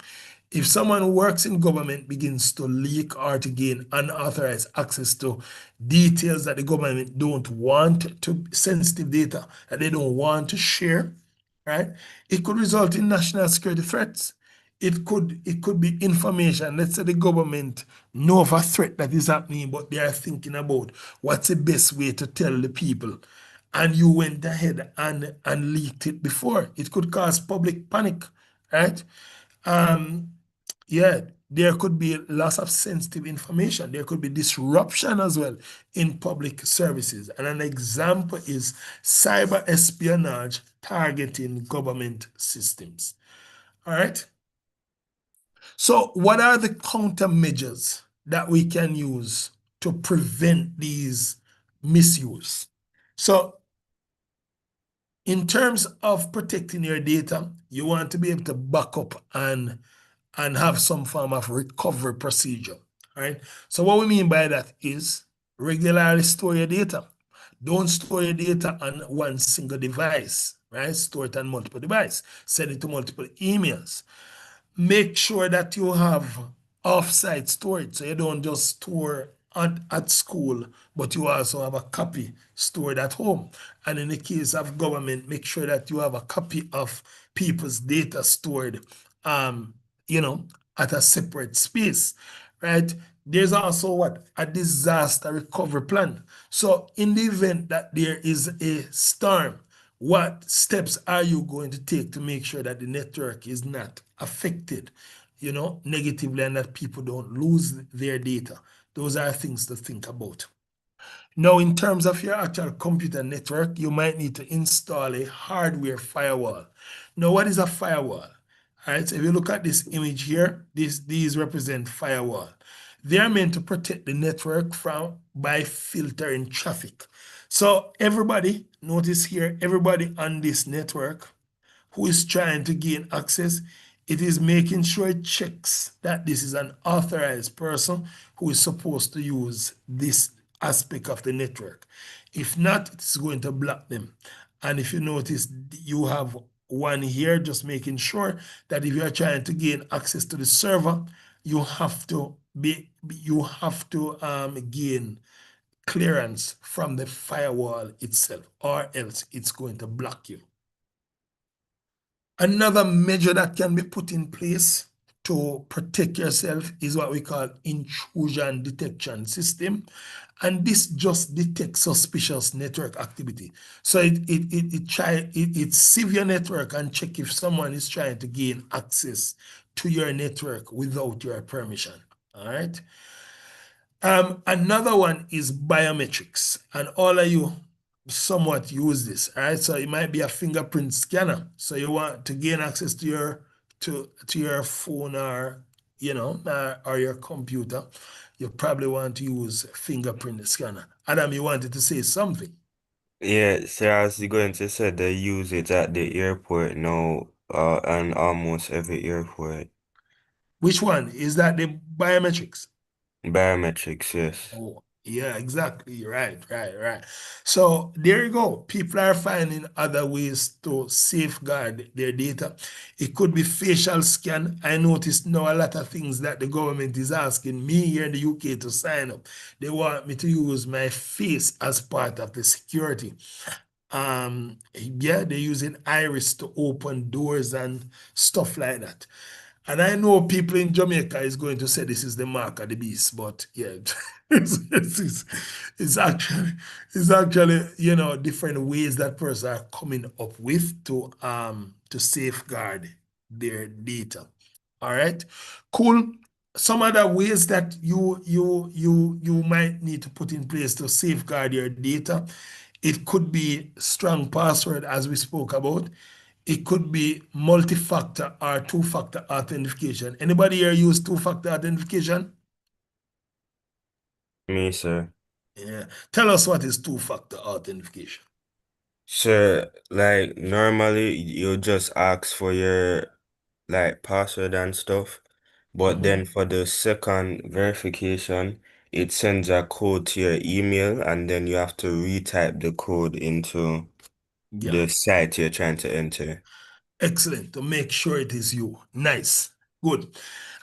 If someone who works in government begins to leak or to gain unauthorized access to details that the government don't want to, sensitive data that they don't want to share, right? It could result in national security threats. It could be information. Let's say the government know of a threat that is happening, but they are thinking about what's the best way to tell the people. And you went ahead and leaked it before. It could cause public panic, right? Um, yeah, there could be loss of sensitive information. There could be disruption as well in public services. And an example is cyber espionage targeting government systems. All right. So, what are the countermeasures that we can use to prevent these misuse? So, in terms of protecting your data, you want to be able to back up and have some form of recovery procedure. All right. So what we mean by that is regularly store your data. Don't store your data on one single device, right? Store it on multiple devices. Send it to multiple emails. Make sure that you have off-site storage, so you don't just store at school, but you also have a copy stored at home. And in the case of government, make sure that you have a copy of people's data stored, um, you know, at a separate space, right? There's also what? A disaster recovery plan. So in the event that there is a storm, what steps are you going to take to make sure that the network is not affected, negatively, and that people don't lose their data? Those are things to think about. Now, in terms of your actual computer network, you might need to install a hardware firewall. Now, what is a firewall? All right, so if you look at this image here, these represent firewall. They are meant to protect the network by filtering traffic. So everybody, notice here, everybody on this network who is trying to gain access, it is making sure it checks that this is an authorized person who is supposed to use this aspect of the network. If not, it's going to block them. And if you notice, you have one here, just making sure that if you're trying to gain access to the server, you have to gain clearance from the firewall itself, or else it's going to block you. Another measure that can be put in place to protect yourself is what we call intrusion detection system. And this just detects suspicious network activity. So it sieve your network and check if someone is trying to gain access to your network without your permission. All right. Another one is biometrics, and all of you somewhat use this. All right, so it might be a fingerprint scanner. So you want to gain access to your phone, or or your computer. You probably want to use fingerprint scanner. Adam, you wanted to say something. Yeah, so I was going to say they use it at the airport now, and almost every airport. Which one is that? The biometrics? Biometrics, yes. Oh, yeah, exactly. Right. So there you go. People are finding other ways to safeguard their data. It could be facial scan. I noticed now a lot of things that the government is asking me here in the UK to sign up. They want me to use my face as part of the security. Yeah, they're using iris to open doors and stuff like that. And I know people in Jamaica is going to say this is the mark of the beast, but yeah, it's actually different ways that person are coming up with to safeguard their data. All right, cool. Some other ways that you might need to put in place to safeguard your data. It could be strong password, as we spoke about. It could be multi-factor or two-factor authentication. Anybody here use two-factor authentication? Me, sir. Yeah. Tell us what is two-factor authentication. So, like, normally you just ask for your like password and stuff, but Mhm. then for the second verification, it sends a code to your email, and then you have to retype the code into Yeah. the site you're trying to enter. Excellent. To make sure it is you. Nice. Good.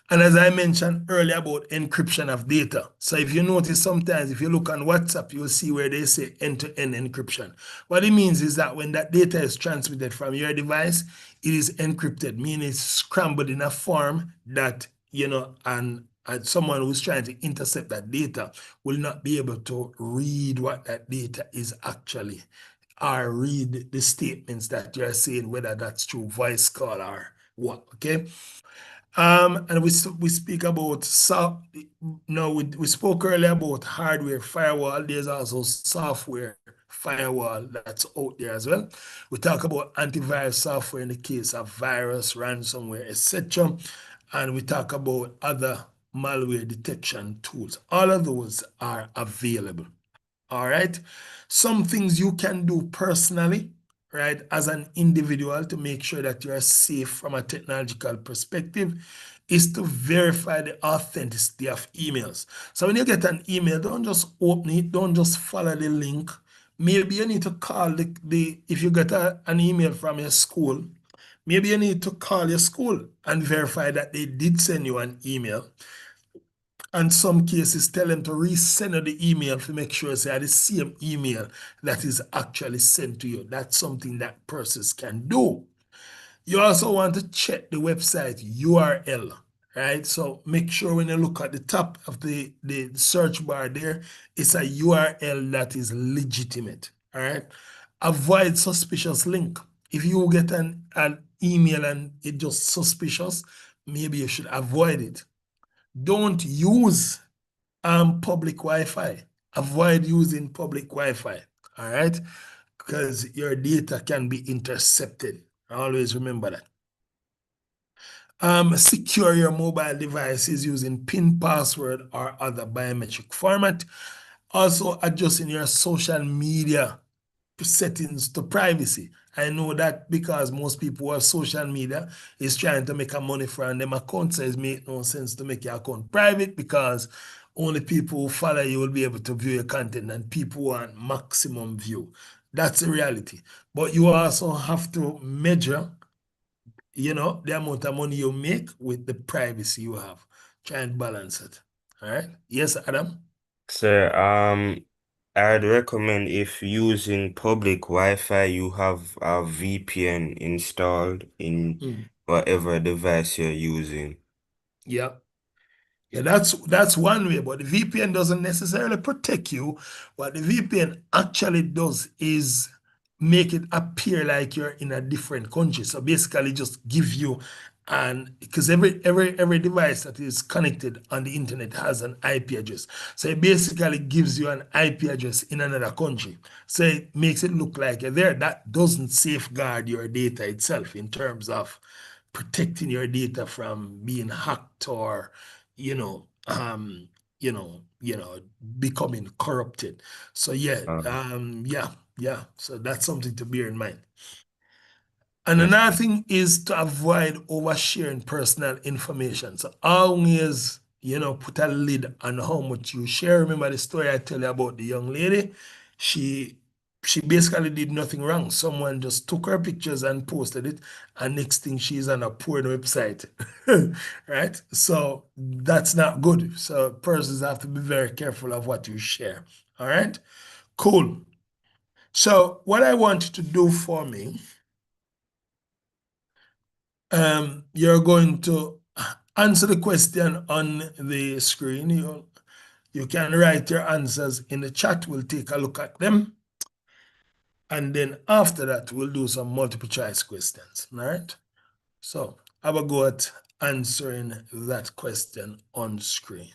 And as I mentioned earlier about encryption of data. So if you notice sometimes, if you look on WhatsApp, you'll see where they say end-to-end encryption. What it means is that when that data is transmitted from your device, it is encrypted, meaning it's scrambled in a form that, and someone who's trying to intercept that data will not be able to read what that data is actually, or read the statements that you're saying, whether that's through voice call or what, okay? And we speak about we spoke earlier about hardware firewall. There's also software firewall that's out there as well. We talk about antivirus software in the case of virus, ransomware, etc. And we talk about other malware detection tools. All of those are available. All right. Some things you can do personally, right, as an individual to make sure that you are safe from a technological perspective is to verify the authenticity of emails. So when you get an email, don't just open it, don't just follow the link. Maybe you need to call if you get an email from your school, maybe you need to call your school and verify that they did send you an email. And some cases tell them to resend the email to make sure it's the same email that is actually sent to you. That's something that persons can do. You also want to check the website URL, right? So make sure when you look at the top of the search bar there, it's a URL that is legitimate, all right? Avoid suspicious link. If you get an email and it's just suspicious, maybe you should avoid it. Don't use public Wi-Fi. Avoid using public Wi-Fi, all right? Because your data can be intercepted. Always remember that. Secure your mobile devices using PIN password or other biometric format. Also adjusting your social media settings to privacy. I know that because most people who have social media is trying to make a money from them accounts, so it makes no sense to make your account private because only people who follow you will be able to view your content and people want maximum view. That's the reality. But you also have to measure, the amount of money you make with the privacy you have. Try and balance it. All right. Yes, Adam? Sir, I'd recommend if using public Wi-Fi, you have a VPN installed in Mm. whatever device you're using. Yeah. Yeah, that's one way, but the VPN doesn't necessarily protect you. What the VPN actually does is make it appear like you're in a different country. So basically just give you because every device that is connected on the internet has an IP address. So it basically gives you an IP address in another country. So it makes it look like you're there. That doesn't safeguard your data itself in terms of protecting your data from being hacked or you know, um, becoming corrupted. So yeah, Um, yeah. So that's something to bear in mind. And yes. another thing is to avoid oversharing personal information. So always, put a lid on how much you share. Remember the story I tell you about the young lady? She she basically did nothing wrong. Someone just took her pictures and posted it, and next thing she's on a porn website. Right? So that's not good. So persons have to be very careful of what you share. All right? Cool. So what I want you to do for me, you're going to answer the question on the screen. You can write your answers in the chat. We'll take a look at them. And then after that, we'll do some multiple choice questions. All right. So have a go at answering that question on screen.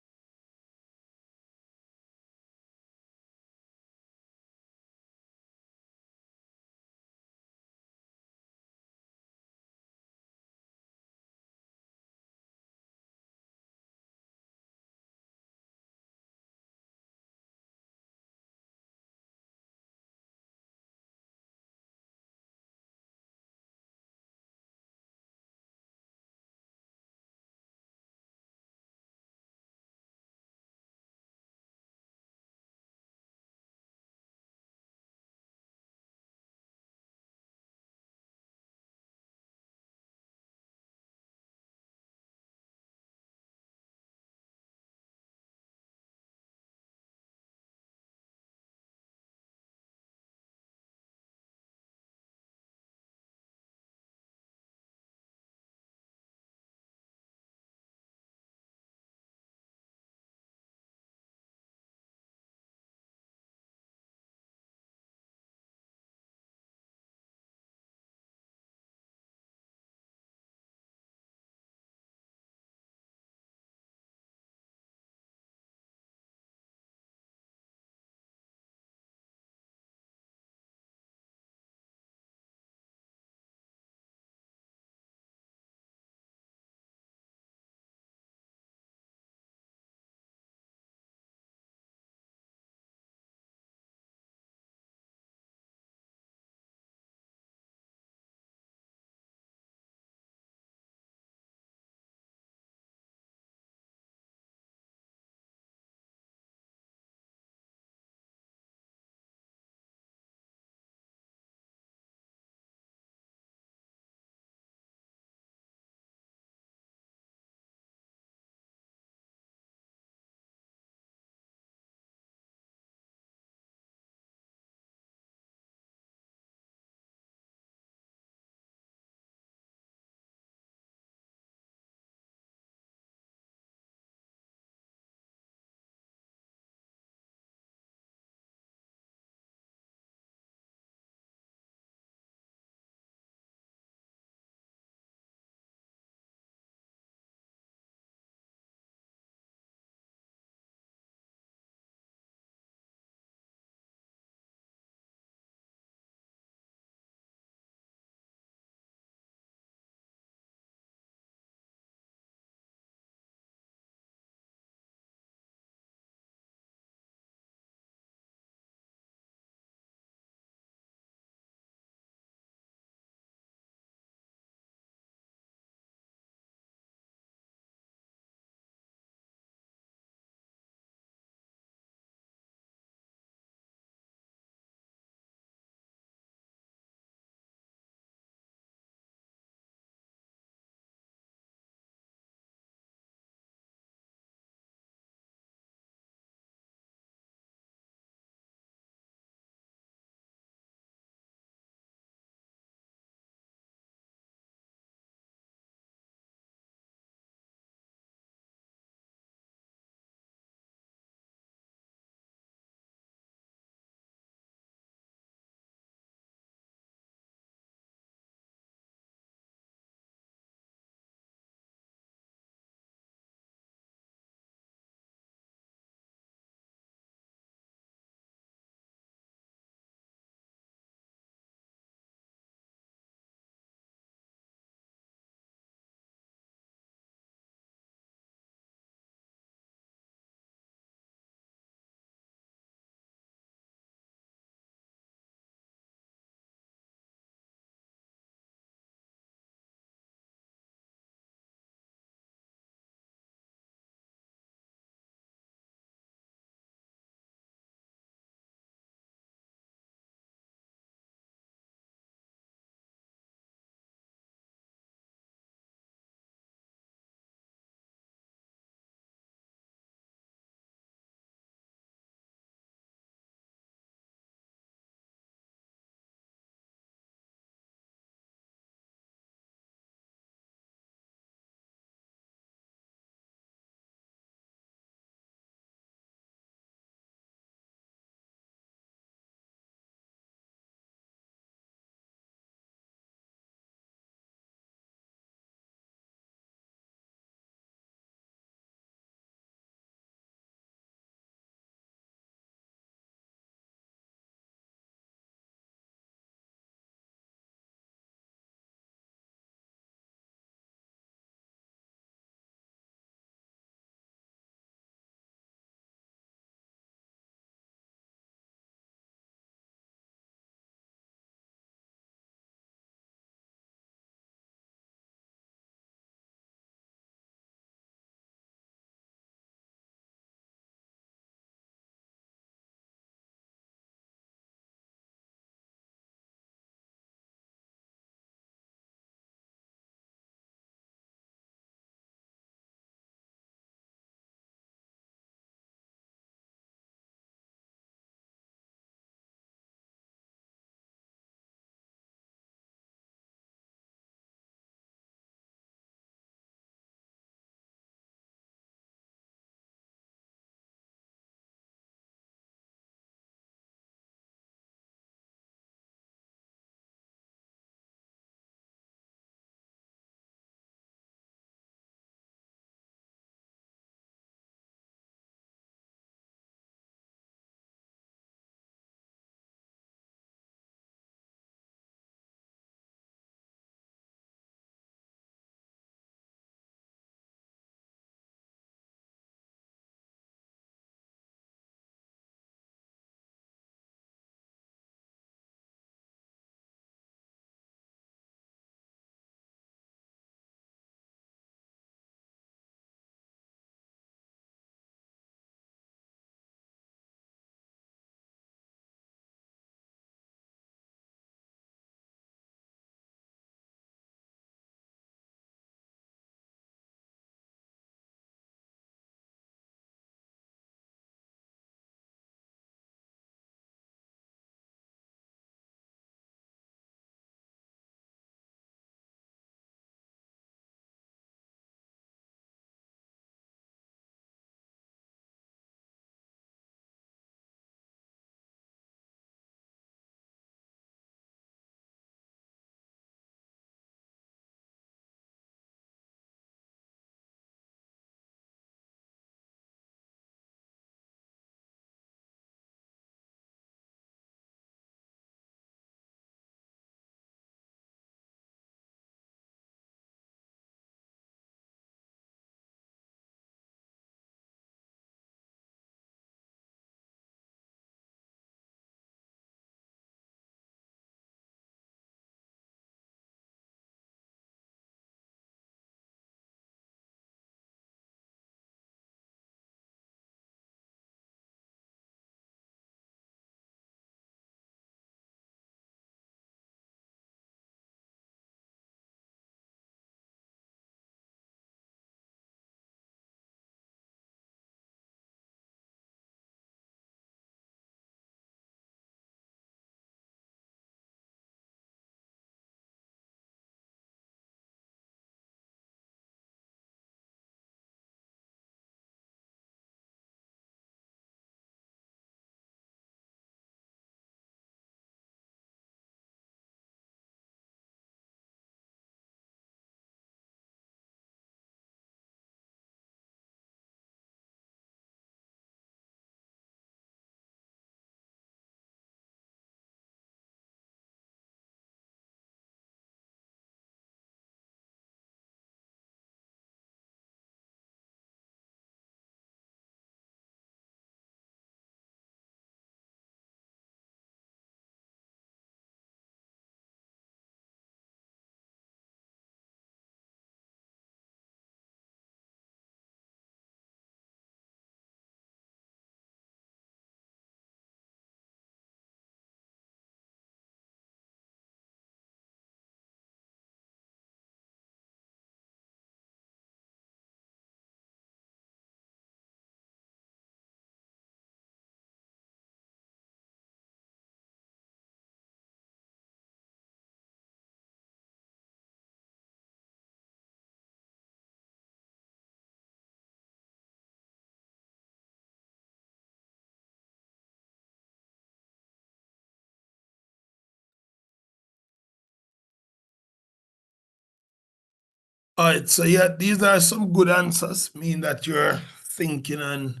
All right, so yeah, these are some good answers, mean that you're thinking and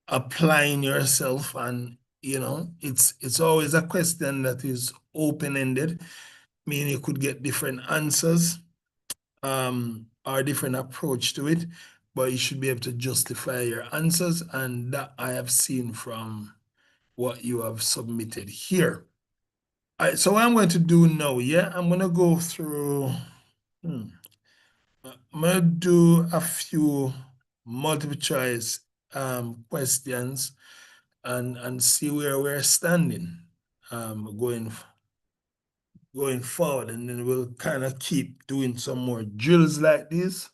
applying yourself, and it's always a question that is open-ended, meaning you could get different answers, or different approach to it, but you should be able to justify your answers, and that I have seen from what you have submitted here. All right, so what I'm going to do now, yeah, I'm gonna go through. I'm gonna do a few multiple choice questions, and see where we're standing going forward, and then we'll kind of keep doing some more drills like this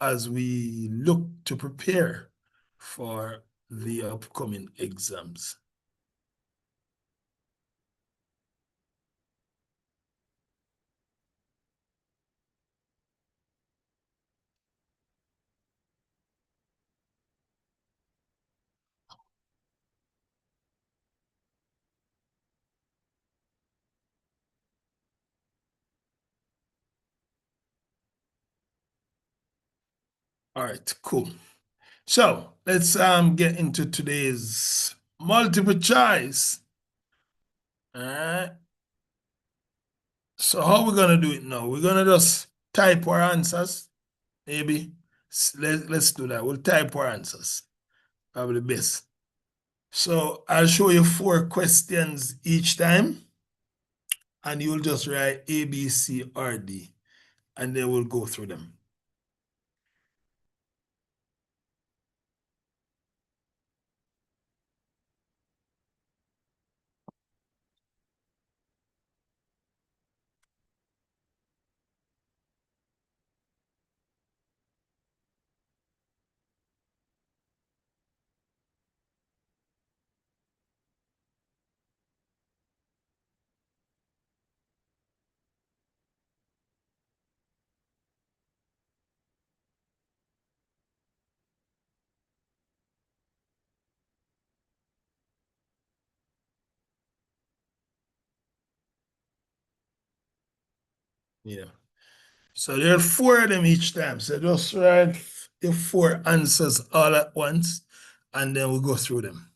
as we look to prepare for the upcoming exams. All right, cool. So let's get into today's multiple choice. All right. So how we're gonna do it now? We're gonna just type our answers, maybe. Let's do that. We'll type our answers. Probably best. So I'll show you 4 questions each time, and you'll just write A, B, C, or D, and then we'll go through them. Yeah. So there are 4 of them each time. So just write the 4 answers all at once, and then we'll go through them.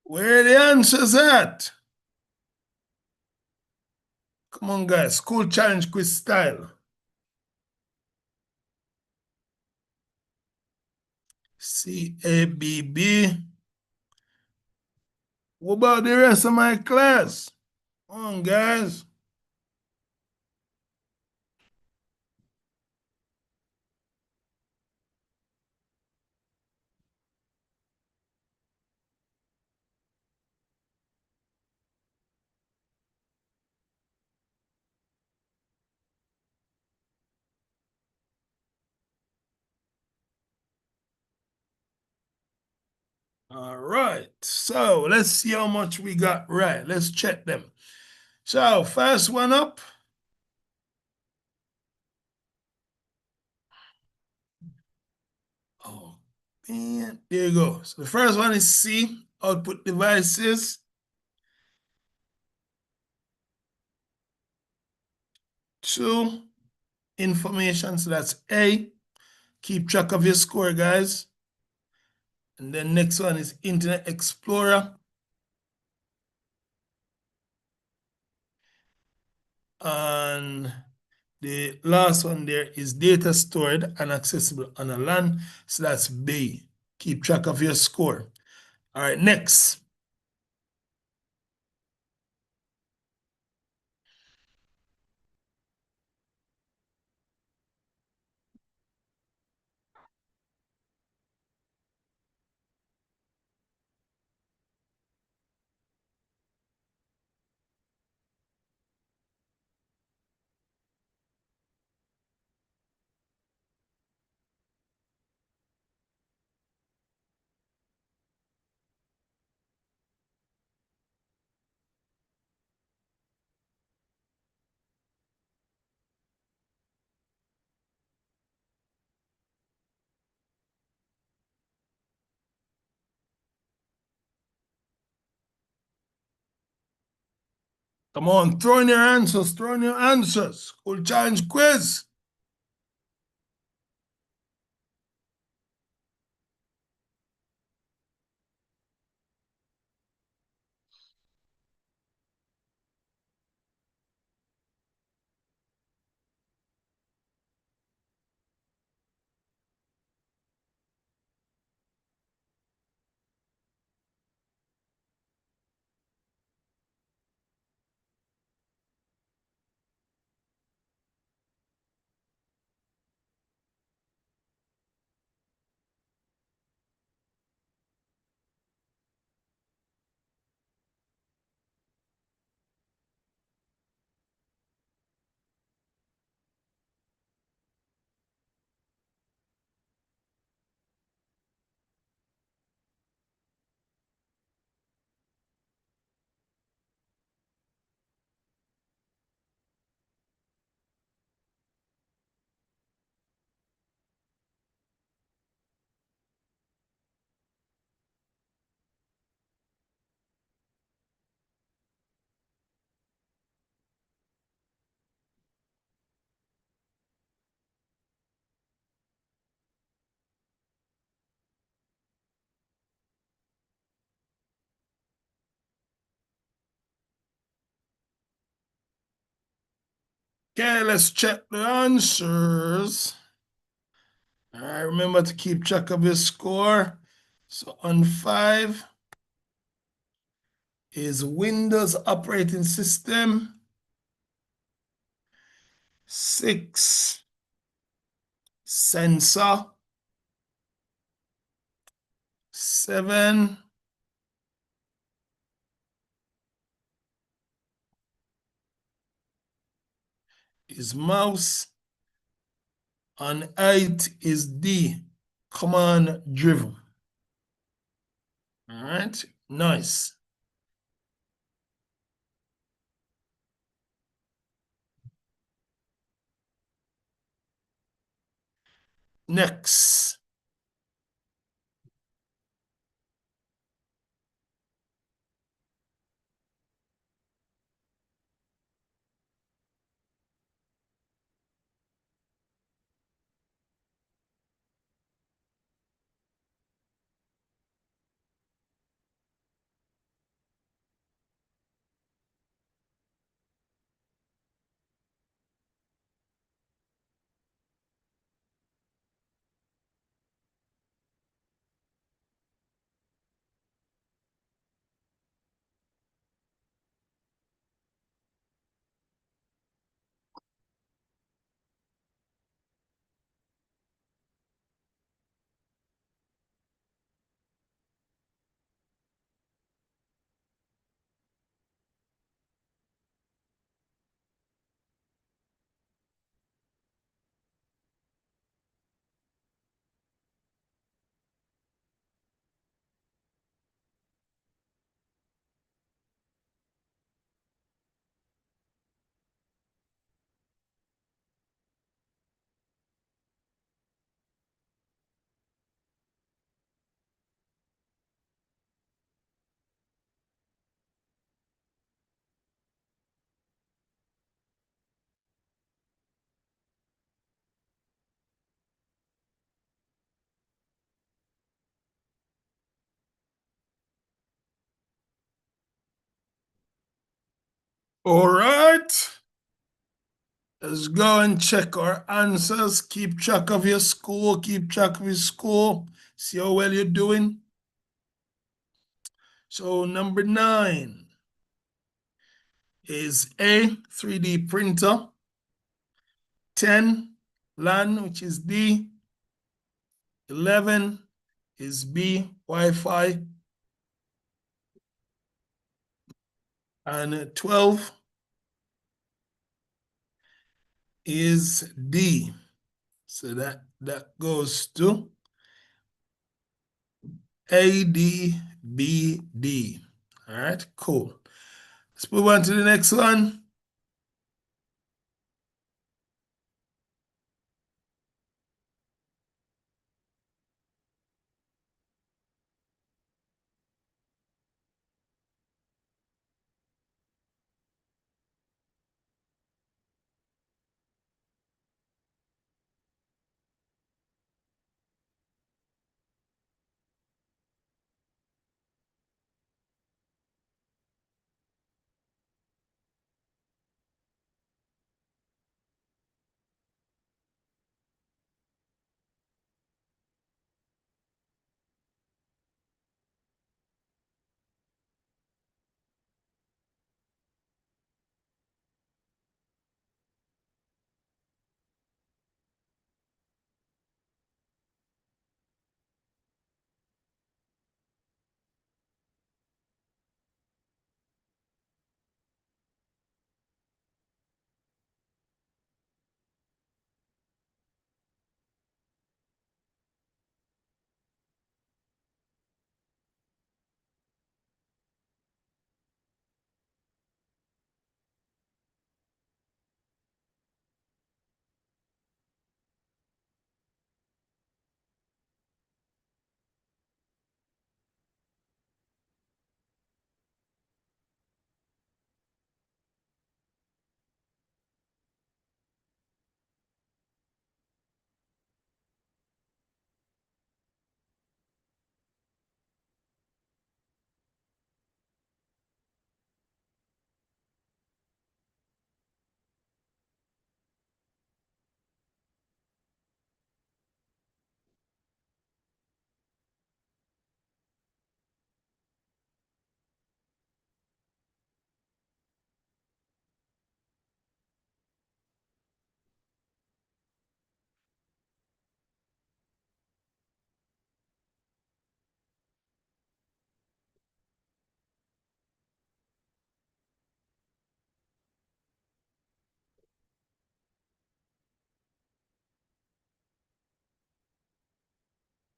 Where are the answers at? Come on, guys. School challenge quiz style. CABB. What about the rest of my class? Come on, guys. All right. So let's see how much we got right. Let's check them. So first one up. Oh, man. There you go. So the first one is C, output devices. 2, information. So that's A. Keep track of your score, guys. And then next one is Internet Explorer. And the last one there is data stored and accessible on a LAN. So that's B. Keep track of your score. All right, next. Come on, throw in your answers, throw in your answers. School challenge quiz. Okay, let's check the answers. All right, remember to keep track of your score. So on 5 is Windows operating system. 6, sensor. 7, is mouse. And 8 is D, command driven. All right, nice. Next. All right. Let's go and check our answers. Keep track of your score. Keep track of your score. See how well you're doing. So number 9 is A, 3D printer. 10, LAN, which is D. 11 is B, Wi-Fi. And 12 is D. So that goes to A, D, B, D. All right, cool. Let's move on to the next one.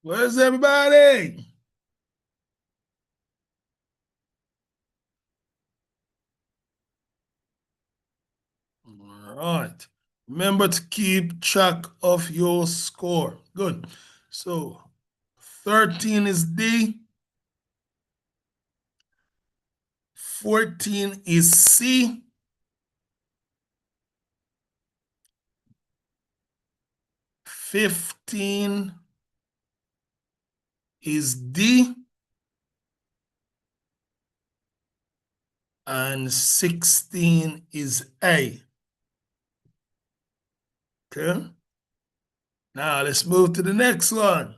Where's everybody? All right. Remember to keep track of your score. Good. So 13 is D. 14 is C. 15 is D. And 16 is A. Okay. Now let's move to the next one.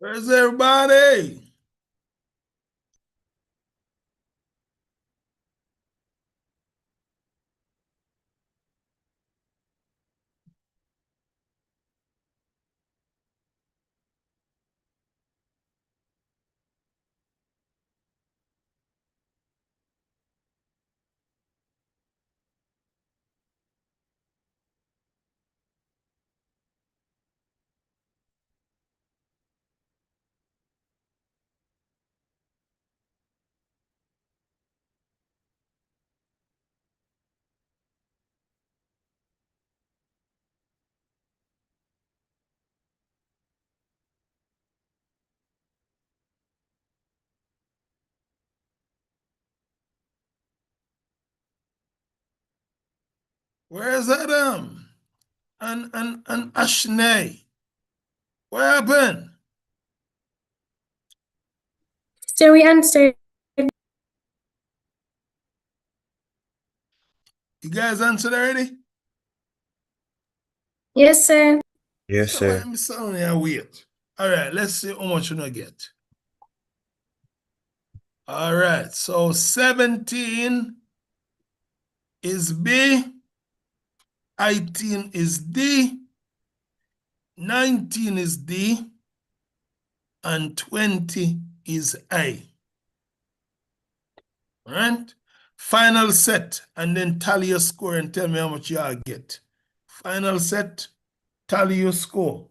Where's everybody? Where's Adam? And Ashney? What happened? So we answered You guys answered already? Yes, sir. Yes, sir. I'm sounding here weird. All right, let's see how much you get. All right, so 17 is B, 18 is D, 19 is D, and 20 is A. All right? Final set, and then tally your score and tell me how much you all get. Final set, tally your score.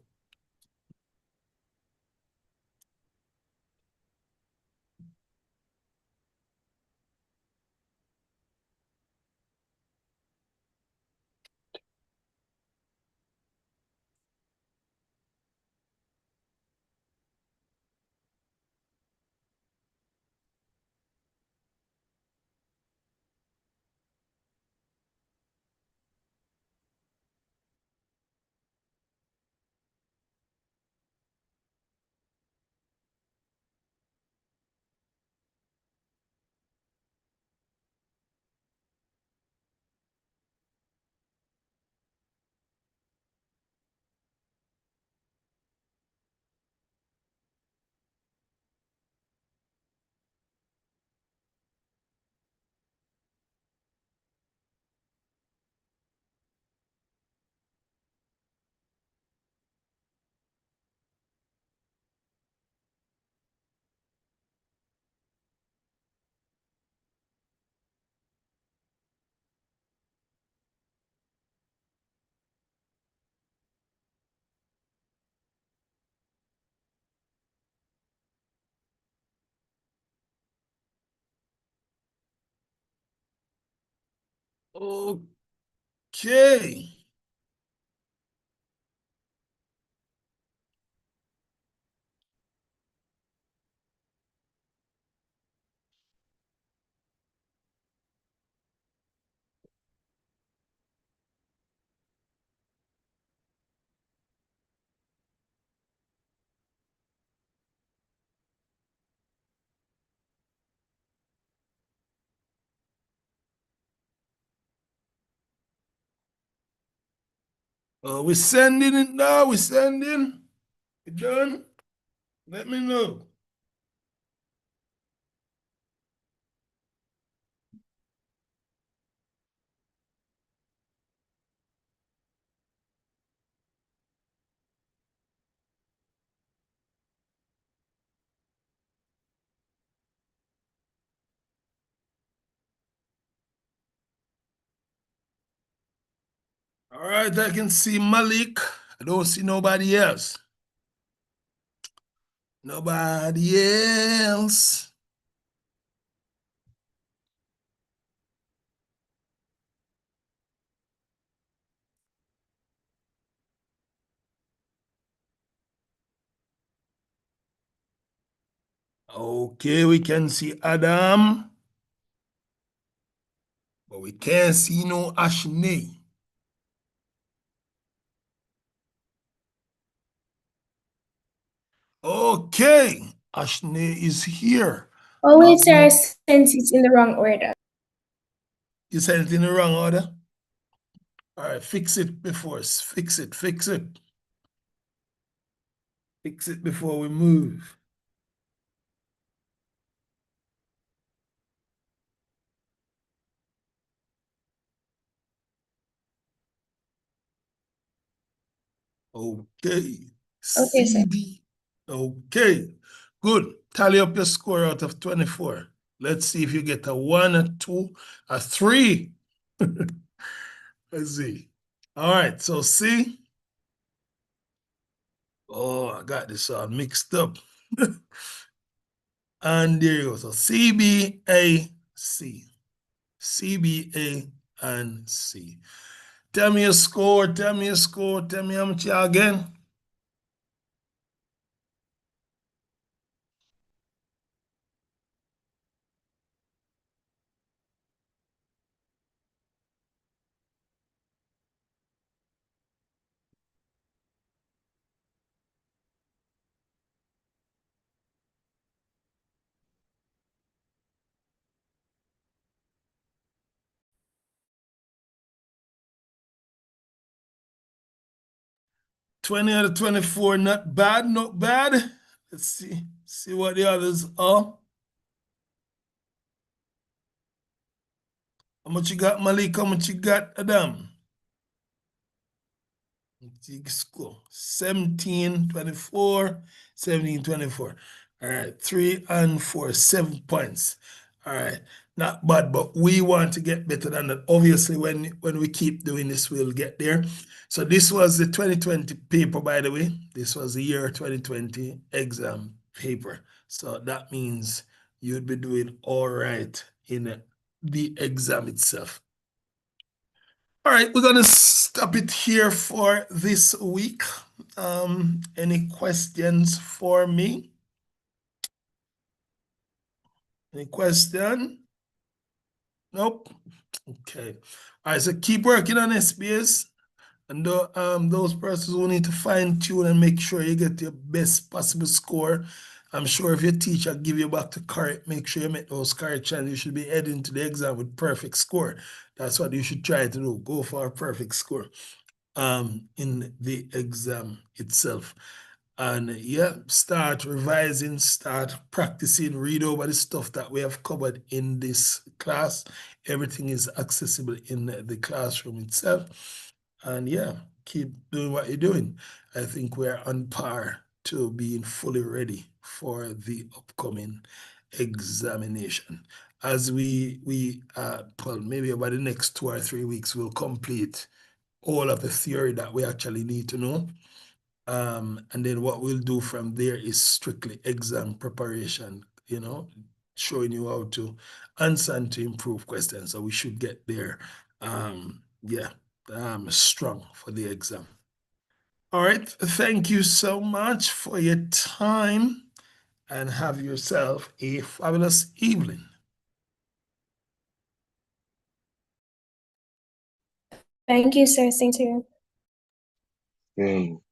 Okay. We sending it now. We sending. You done? Let me know. All right, I can see Malik. I don't see nobody else. Nobody else. Okay, we can see Adam, but we can't see no Ashney. Okay, Ashney is here. Oh, wait, sir, I sent it in the wrong order. You sent it in the wrong order? All right, fix it before us. Fix it, fix it. Fix it before we move. Okay. Okay, sir. CD. Okay. Good. Tally up your score out of 24. Let's see if you get a 1, a 2, a 3. Let's see. All right. So C. Oh, I got this all mixed up. And there you go. So C, B, A, C. C, B, A, and C. Tell me your score. Tell me your score. Tell me how much you again. 20 out of 24, not bad, not bad. Let's see what the others are. How much you got, Malik? How much you got, Adam? Score 17, 24, 17, 24. All right, 3 and 4, 7 points. All right, not bad, but we want to get better than that. Obviously, when we keep doing this, we'll get there. So this was the 2020 paper, by the way. This was the year 2020 exam paper. So that means you'd be doing all right in the exam itself. All right, we're gonna stop it here for this week. Any questions for me? Any question? Nope. Okay. All right, so keep working on SBS. And those persons who need to fine tune and make sure you get your best possible score. I'm sure if your teacher give you back to correct, make sure you make those corrections. You should be heading to the exam with perfect score. That's what you should try to do. Go for a perfect score in the exam itself. And yeah, start revising, start practicing, read over the stuff that we have covered in this class. Everything is accessible in the classroom itself. And yeah, keep doing what you're doing. I think we're on par to being fully ready for the upcoming examination. As well, maybe over the next 2 or 3 weeks, we'll complete all of the theory that we actually need to know. And then what we'll do from there is strictly exam preparation, showing you how to answer and to improve questions. So we should get there, strong for the exam. All right, thank you so much for your time and have yourself a fabulous evening. Thank you, sir. Same to you.